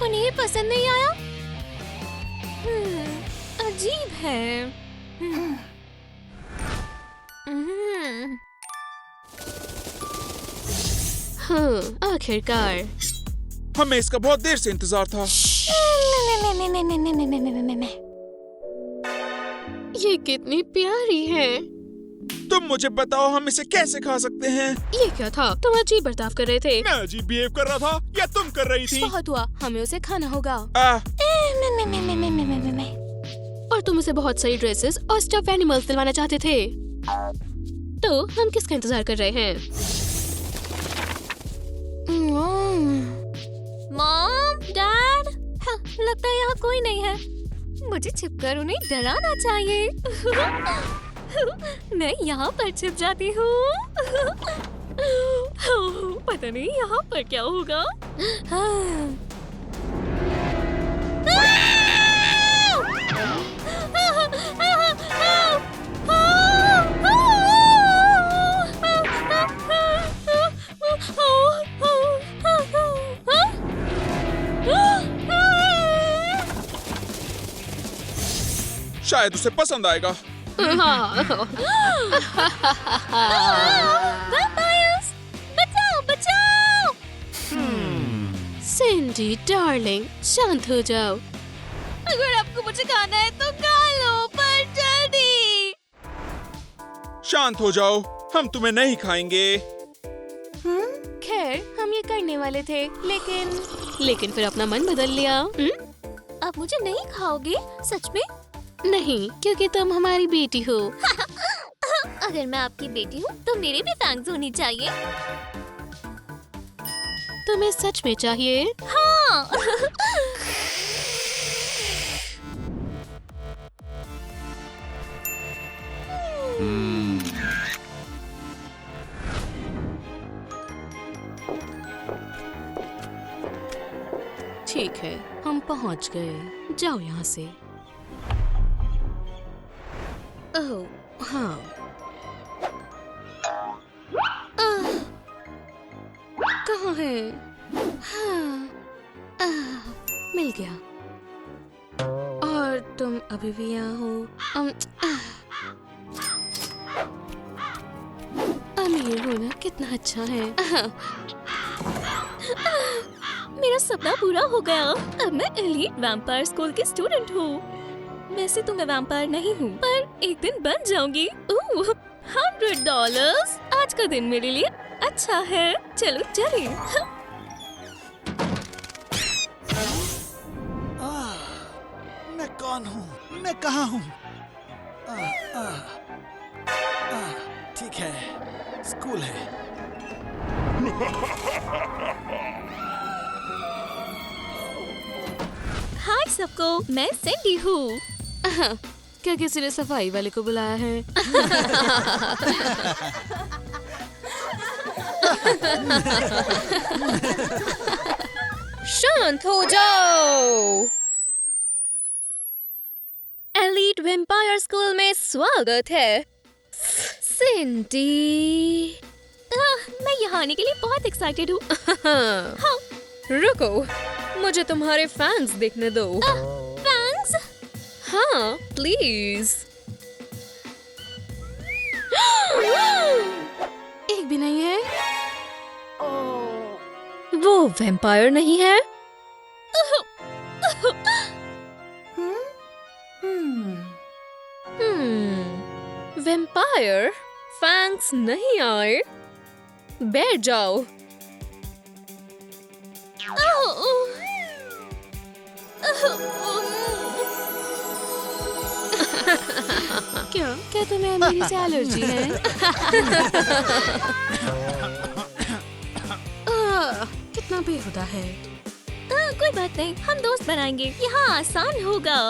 उन्हें ये पसंद नहीं आया? अजीब है। हाँ, आखिरकार। हमें इसका बहुत देर से इंतजार था। ये कितनी प्यारी है। तुम मुझे बताओ, हम इसे कैसे खा सकते हैं? ये क्या था? तुम अजीब बर्ताव कर रहे थे। मैं अजीब बिहेव कर रहा था या तुम कर रही थी? बहुत हुआ, हमें उसे खाना होगा। और तुम उसे बहुत सारी ड्रेसेस और स्टफ एनिमल्स दिलवाना चाहते थे। तो हम किसका इंतजार कर रहे हैं? मॉम, डैड, लगता है यहाँ कोई नहीं है। मुझे छिपकर उन्हें डराना चाहिए। मैं यहाँ पर छिप जाती हूँ। पता नहीं यहाँ पर क्या होगा। शायद उसे पसंद आएगा। Vampires! बचाओ, बचाओ! सिंडी डार्लिंग, शांत हो जाओ। अगर आपको मुझे खाना है तो खा लो, पर जल्दी। शांत हो जाओ, हम तुम्हें नहीं खाएंगे। खैर, हम ये करने वाले थे, लेकिन फिर अपना मन बदल लिया। आप मुझे नहीं खाओगे? सच में? नहीं, क्योंकि तुम हमारी बेटी हो। अगर मैं आपकी बेटी हूँ तो मेरे भी फैंग्स होनी चाहिए। तुम्हें सच में चाहिए? हाँ। ठीक है, हम पहुंच गए। जाओ यहाँ से। ओह, हाँ। कहाँ है? हाँ, मिल गया। और तुम अभी भी यहाँ हो? अमीर होना कितना अच्छा है। मेरा सपना पूरा हो गया। अब मैं एलीट वैम्पायर स्कूल की स्टूडेंट हूँ। वैसे तो मैं वैम्पायर नहीं हूँ, पर एक दिन बन जाऊंगी। $100। आज का दिन मेरे लिए अच्छा है। चलो चलिए। मैं कौन हूँ? मैं कहाँ हूँ? ठीक है, स्कूल है। हाय सबको, मैं सैंडी हूँ। क्या किसी ने सफाई वाले को बुलाया है? शांत हो जाओ। एलीट वैम्पायर स्कूल में स्वागत है। सिंडी। मैं यहाँ आने के लिए बहुत एक्साइटेड हूँ। हाँ। रुको, मुझे तुम्हारे फैंस देखने दो। फैंस? हाँ, प्लीज। एक भी नहीं है। वो वैम्पायर नहीं है। वैम्पायर फैंस नहीं आए। बैठ जाओ। क्या तुम्हें मेरी से एलर्जी है? कितना बेहुदा है। कोई बात नहीं, हम दोस्त बनाएंगे। यहाँ आसान होगा।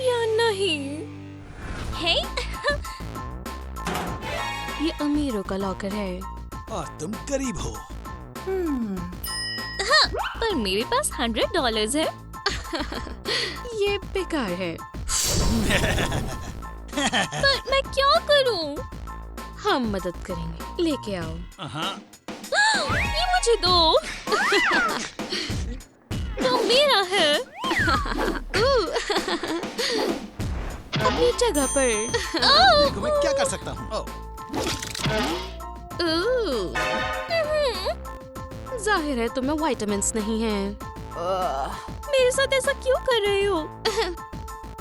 या नहीं? हे? ये अमीरों का लॉकर है। और तुम गरीब हो। पर मेरे पास $100 है। ये बेकार है। पर मैं क्या करूं? हम मदद करेंगे। लेके आओ। ये मुझे दो। तो मेरा है। अपनी जगह पर। देखो मैं क्या कर सकता हूँ। जाहिर है तुम्हें विटामिन्स नहीं हैं। मेरे साथ ऐसा क्यों कर रहे हो?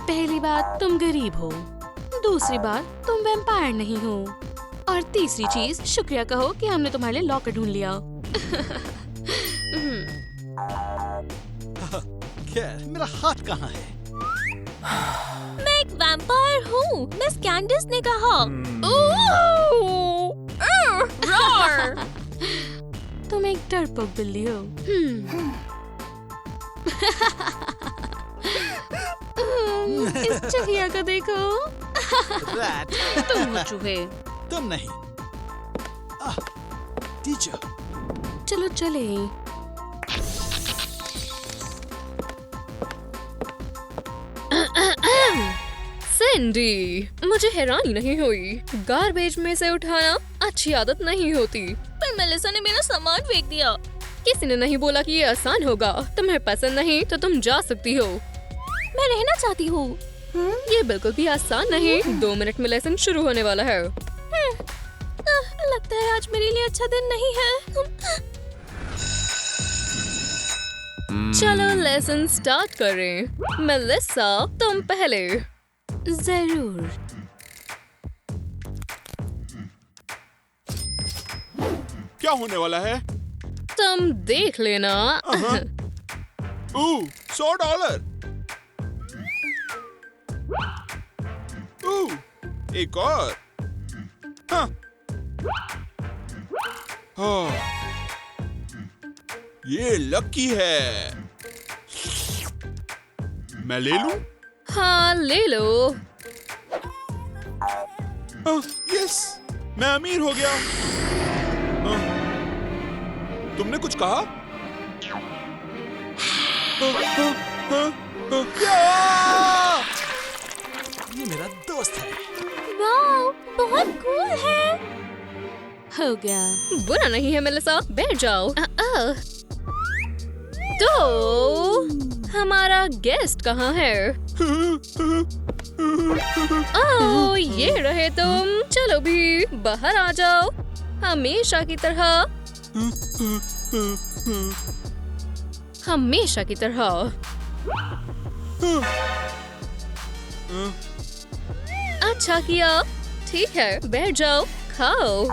पहली बात, तुम गरीब हो। दूसरी बात, तुम वैम्पायर नहीं हो। और तीसरी चीज, शुक्रिया कहो कि हमने तुम्हारे लिए लॉकर ढूंढ लिया। खैर, मेरा हाथ कहाँ है? मैं एक वैम्पायर हूँ, मिस कैंडिस ने कहा। तुम एक डरपोक बिल्ली हो। इस चूहिया को देखो। रैट। तुम हो चूहे। तुम नहीं। टीचर। चलो चले। सैंडी, मुझे हैरानी नहीं हुई। गार्बेज में से उठाना अच्छी आदत नहीं होती। पर मेलिसा ने मेरा सामान फेंक दिया। किसी ने नहीं बोला कि ये आसान होगा। तुम्हें पसंद नहीं तो तुम जा सकती हो। मैं रहना चाहती हूँ। ये बिल्कुल भी आसान नहीं। 2 मिनट में लेसन शुरू होने वाला है। लगता है आज मेरे लिए अच्छा दिन नहीं है। चलो लेसन स्टार्ट करें। मेलिसा, तुम पहले। जरूर। क्या होने वाला है? तुम देख लेना। $100। एक और। हाँ। ये लकी है। मैं ले लूं? हाँ, ले लो। यस, मैं अमीर हो गया। तुमने कुछ कहा? ये मेरा दोस्त है। वाओ, बहुत कूल है। हो गया। बुरा नहीं है मेलिसा, बैठ जाओ। तो हमारा गेस्ट कहाँ है? ओह, ये रहे तुम। चलो भी बाहर आ जाओ, हमेशा की तरह। हमेशा की तरह। अच्छा किया। ठीक है, बैठ जाओ, खाओ।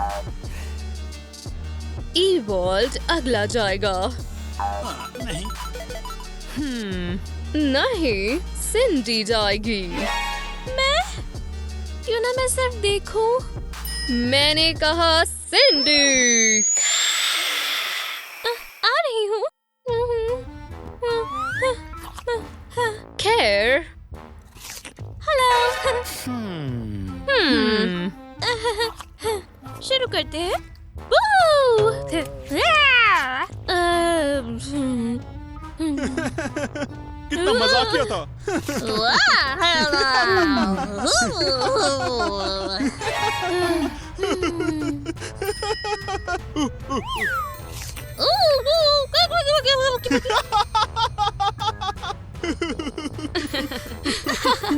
ईवॉल्ड अगला जाएगा। नहीं, नहीं, सिंडी जाएगी। क्यों ना मैं सिर्फ देखूं? मैंने कहा सिंडी। आ रही हूँ। खैर, हेलो। शुरू करते हैं। Woo! कितना मजाकिया था।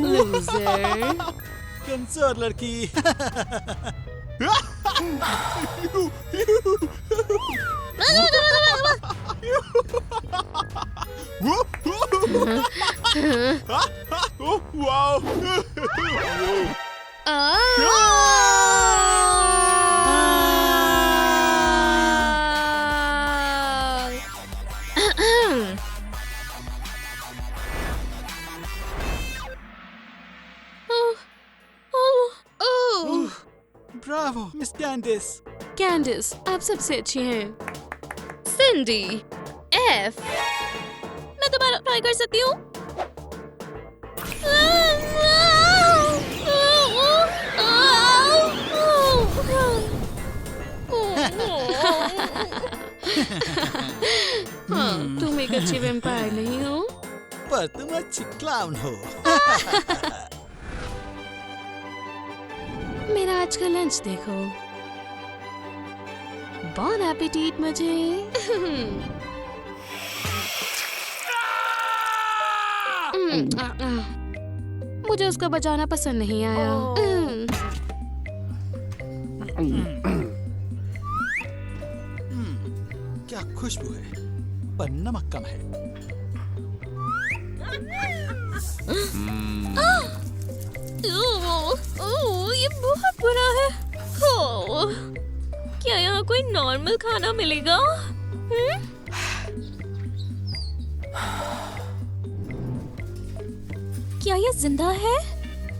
Loser. कंसोर लड़की। वाओ। Bravo miss कैंडिस। कैंडिस, आप सबसे अच्छी हैं। सिंडी एफ। मैं दोबारा ट्राई कर सकती हूँ। हाँ, तुम एक अच्छी वैम्पायर नहीं हो। पर तुम अच्छी क्लाउन हो। मेरा आज का लंच देखो। बॉन एपेटीट मुझे। मुझे उसका बजाना पसंद नहीं आया। क्या खुशबू है, पर नमक कम है। ये बहुत बुरा है। क्या यहाँ कोई नॉर्मल खाना मिलेगा? क्या ये जिंदा है?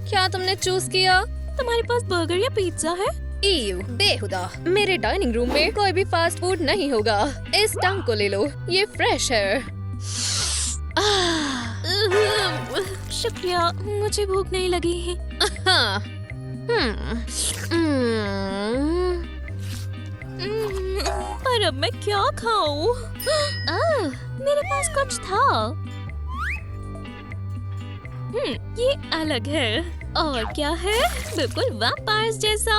क्या तुमने चूज किया? तुम्हारे पास बर्गर या पिज्जा है? ईव, बेहुदा। मेरे डाइनिंग रूम में कोई भी फास्ट फूड नहीं होगा। इस टंग को ले लो, ये फ्रेश है। शुक्रिया, मुझे भूख नहीं लगी। हाँ। पर अब मैं क्या खाऊं? मेरे पास कुछ था। ये अलग है। और क्या है? बिल्कुल वैम्पायर्स जैसा।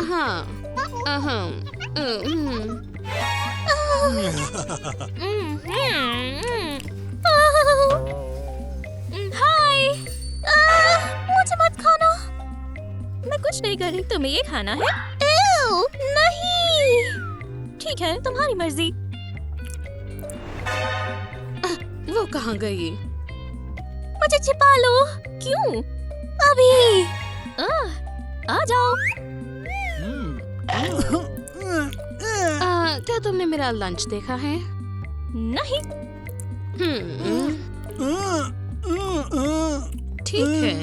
हाँ। हाय। मुझे मत खाना। मैं कुछ नहीं कर रही, तुम्हें ये खाना है? नहीं। ठीक है, तुम्हारी मर्जी। वो कहाँ गई? मुझे छिपा लो। क्यों? अभी। आ जाओ। क्या तुमने मेरा लंच देखा है? नहीं। ठीक है।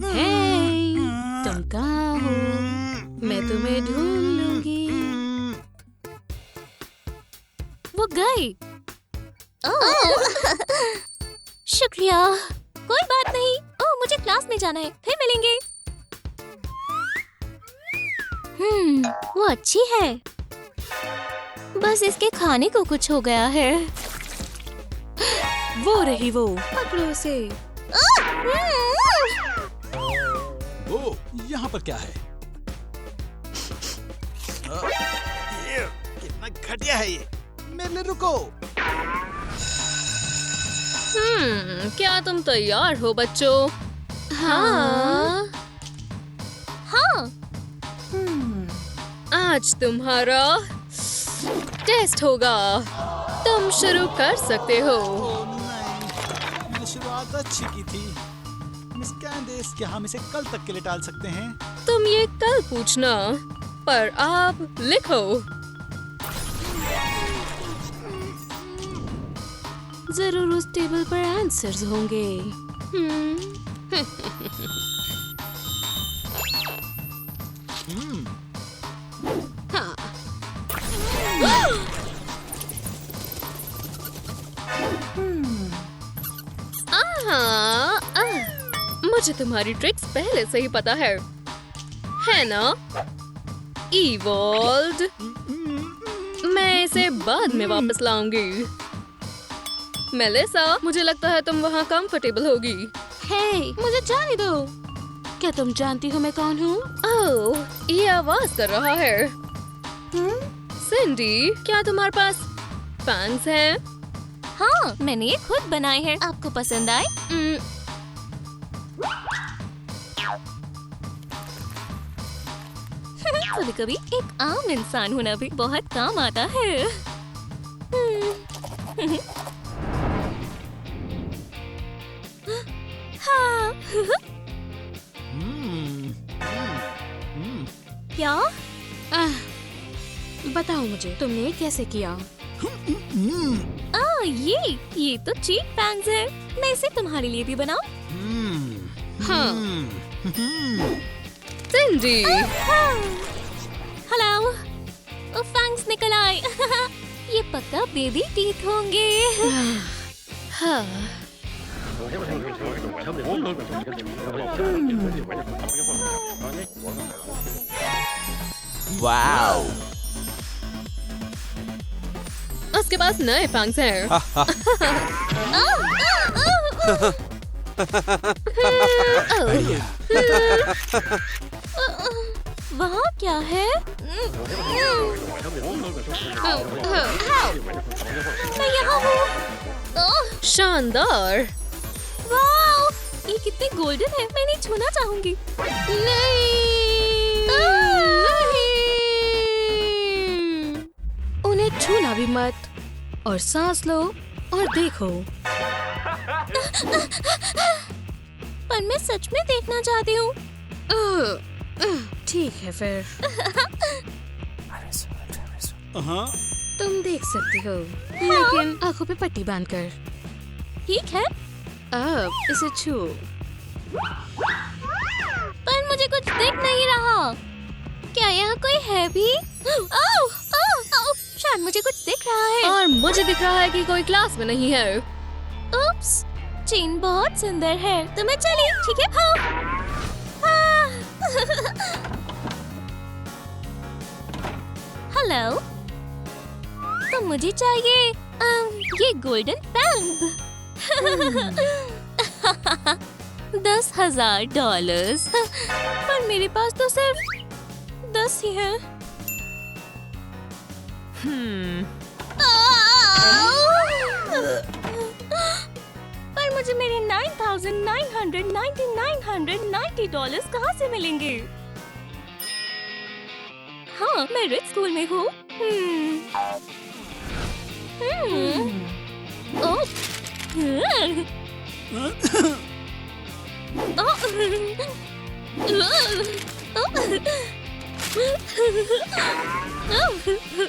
हे, तुम कहाँ हो? मैं तुम्हें ढूंढ लूंगी। वो गई। शुक्रिया। कोई बात नहीं। ओह, मुझे क्लास में जाना है। फिर मिलेंगे। वो अच्छी है, बस इसके खाने को कुछ हो गया है। वो रही वो, पकड़ो उसे। ओ, यहाँ पर क्या है? ये कितना घटिया है ये। मेरे लिए रुको। क्या तुम तैयार हो बच्चों? हाँ। आज तुम्हारा टेस्ट होगा। तुम शुरू कर सकते हो। नहीं, मैंने शुरुआत अच्छी की थी। मिस कैंडिस, क्या हम इसे कल तक के लिए टाल सकते हैं? तुम ये कल पूछना, पर आप लिखो। जरूर उस टेबल पर आंसर्स होंगे। हाँ। मुझे तुम्हारी ट्रिक्स पहले से ही पता है ना? इवॉल्व्ड। मैं इसे बाद में वापस लाऊंगी। मेलिसा, मुझे लगता है तुम वहाँ कंफर्टेबल होगी। हे, मुझे जाने दो। क्या तुम जानती हो मैं कौन हूँ? ओह, ये आवाज कर रहा है। सिंडी, क्या तुम्हारे पास फैंस हैं? हाँ, मैंने ये खुद बनाए हैं। आपको पसंद आए? कभी-कभी एक आम इंसान होना भी बहुत काम आता है। हाँ। क्या? बताओ मुझे, तुमने कैसे किया? ये तो चीट पैंट्स है। मैं इसे तुम्हारे लिए भी बनाऊं? हाँ। सिंडी। हेलो। फैंग्स निकल आए। ये पक्का बेबी टीथ होंगे। हाँ। वाओ। उसके पास नए फैंग्स हैं। वहाँ क्या है? मैं यहाँ हूँ। शानदार। वाओ, ये कितने गोल्डन है। मैं नहीं छूना चाहूंगी। उन्हें छूना भी मत, और सांस लो और देखो। पर मैं सच में देखना चाहती हूँ। ठीक है फिर। हाँ, तुम देख सकती हो, लेकिन आंखों पे पट्टी बांधकर। ठीक है, अब इसे छू। पर मुझे कुछ दिख नहीं रहा। क्या यहाँ कोई है भी? ओह, शायद मुझे कुछ दिख रहा है। और मुझे दिख रहा है कि कोई क्लास में नहीं है। उप्स, चेन बहुत सुंदर है। तो मैं चली, ठीक है? हाँ। हेलो, तो मुझे चाहिए ये गोल्डन पैंग। $10,000। पर मेरे पास तो सिर्फ 10 ही है। पर मुझे मेरे $9,990 कहाँ से मिलेंगे? हाँ, मैं रिच स्कूल में हूँ।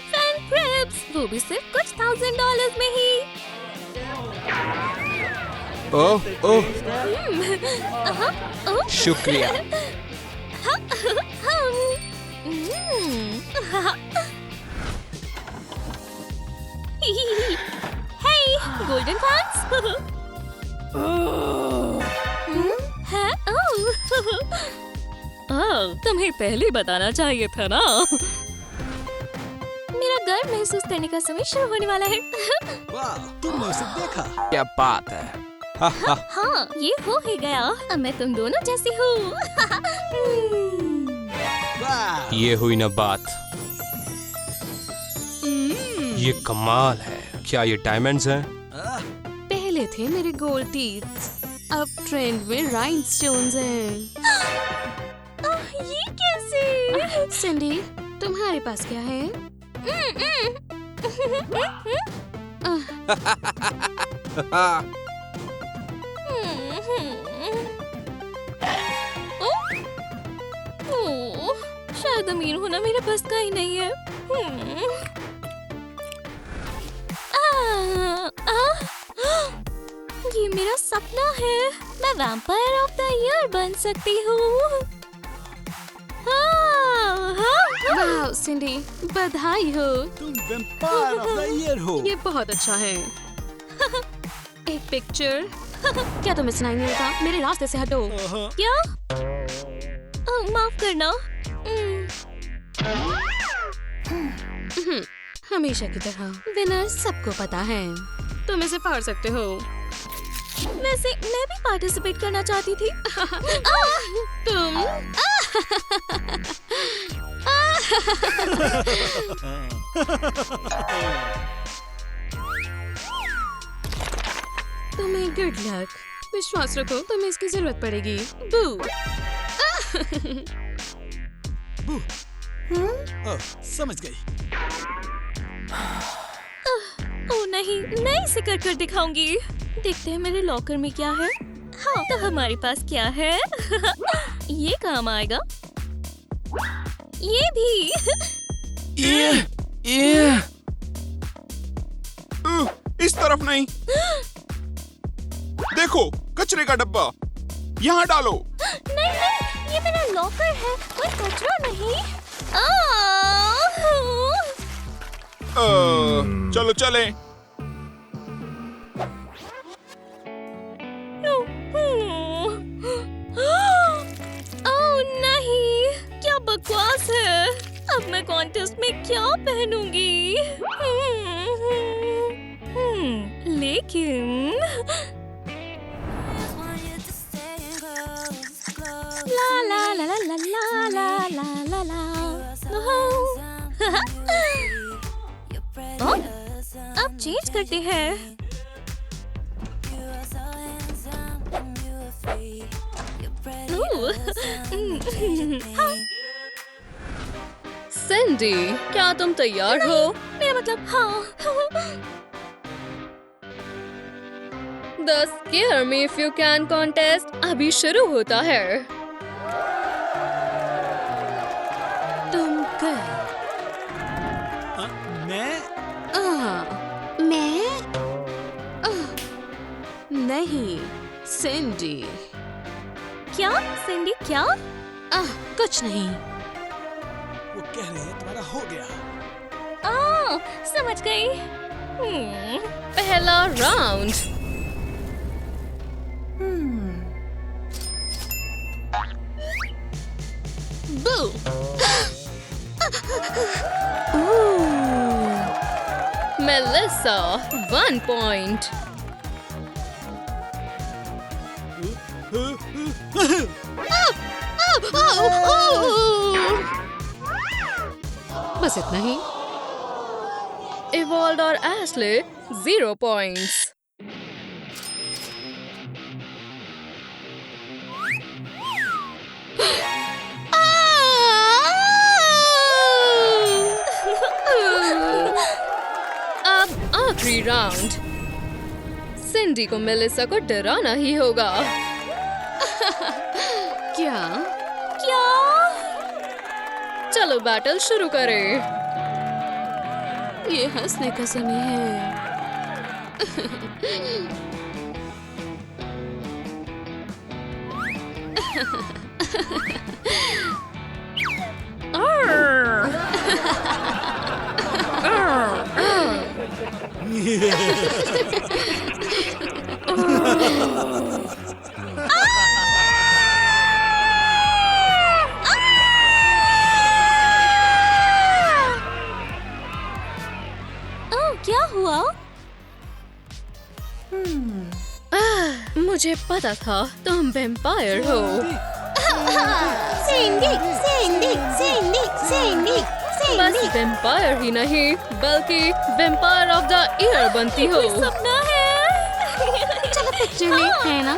फैन क्रेप्स, वो भी सिर्फ कुछ $1,000 में ही। ओह ओह, शुक्रिया। Hey, golden fans! है? Oh. तुम्हें पहले बताना चाहिए था ना। मेरा गर्व महसूस करने का समय शुरू होने वाला है। वाह, तुमने उसे देखा। क्या बात है। हाँ, ये हो ही गया। अब मैं तुम दोनों जैसी हूँ। वाह, ये हुई ना बात। ये कमाल है। क्या ये डायमंड्स हैं? पहले थे मेरे गोल्ड टीथ, अब ट्रेंड में राइनस्टोन्स हैं। ये कैसे? सिंडी, तुम्हारे पास क्या है? शायद अमीर होना मेरे बस का ही नहीं है। ये मेरा सपना है। मैं वैम्पायर ऑफ द ईयर बन सकती हूँ। वाह सिंडी, बधाई हो। तुम वैम्पायर ऑफ द ईयर हो। ये बहुत अच्छा है। एक पिक्चर। क्या तुम्हें सुनाई नहीं देता? मेरे रास्ते से हटो। क्या? माफ करना। हमेशा की तरह विनर सबको पता है। तुम इसे फाड़ सकते हो। वैसे मैं भी पार्टिसिपेट करना चाहती थी। तुम तुम्हें गुड लक। विश्वास रखो, तुम्हें इसकी जरूरत पड़ेगी। बू। ओह, समझ गई। ओ नहीं, मैं इसे कर कर दिखाऊंगी। देखते हैं मेरे लॉकर में क्या है। हाँ, तो हमारे पास क्या है? ये काम आएगा। ये भी। इस तरफ नहीं। देखो, कचरे का डब्बा। यहाँ डालो। नहीं नहीं, ये मेरा लॉकर है, कोई कचरा नहीं। चलो चलें। ओह नहीं, क्या बकवास है। अब मैं कॉन्टेस्ट में क्या पहनूंगी? लेकिन ला ला ला ला ला ला ला ला ला। अब चेंज करते हैं। सिंडी, क्या तुम तैयार हो? मेरा मतलब हाँ। The scare me if you can contest अभी शुरू होता है। तुम गए। मैं मैं नहीं, सिंडी। क्या सिंडी, क्या? कुछ नहीं। वो कह रहे हैं तुम्हारा हो गया। समझ गई। पहला राउंड। बू। Melissa 1 point. बस इतना ही। इवॉल्ड और एशले 0 पॉइंट्स। अब आखिरी राउंड। सिंडी को मेलिसा को डराना ही होगा। क्या? चलो बैटल शुरू करें। ये हंसने का समय है। पता था तुम वैम्पायर हो। बस वैम्पायर ही नहीं बल्कि वैम्पायर ऑफ द ईयर बनती हो। सपना है। चलो पिक्चर लेते हैं ना।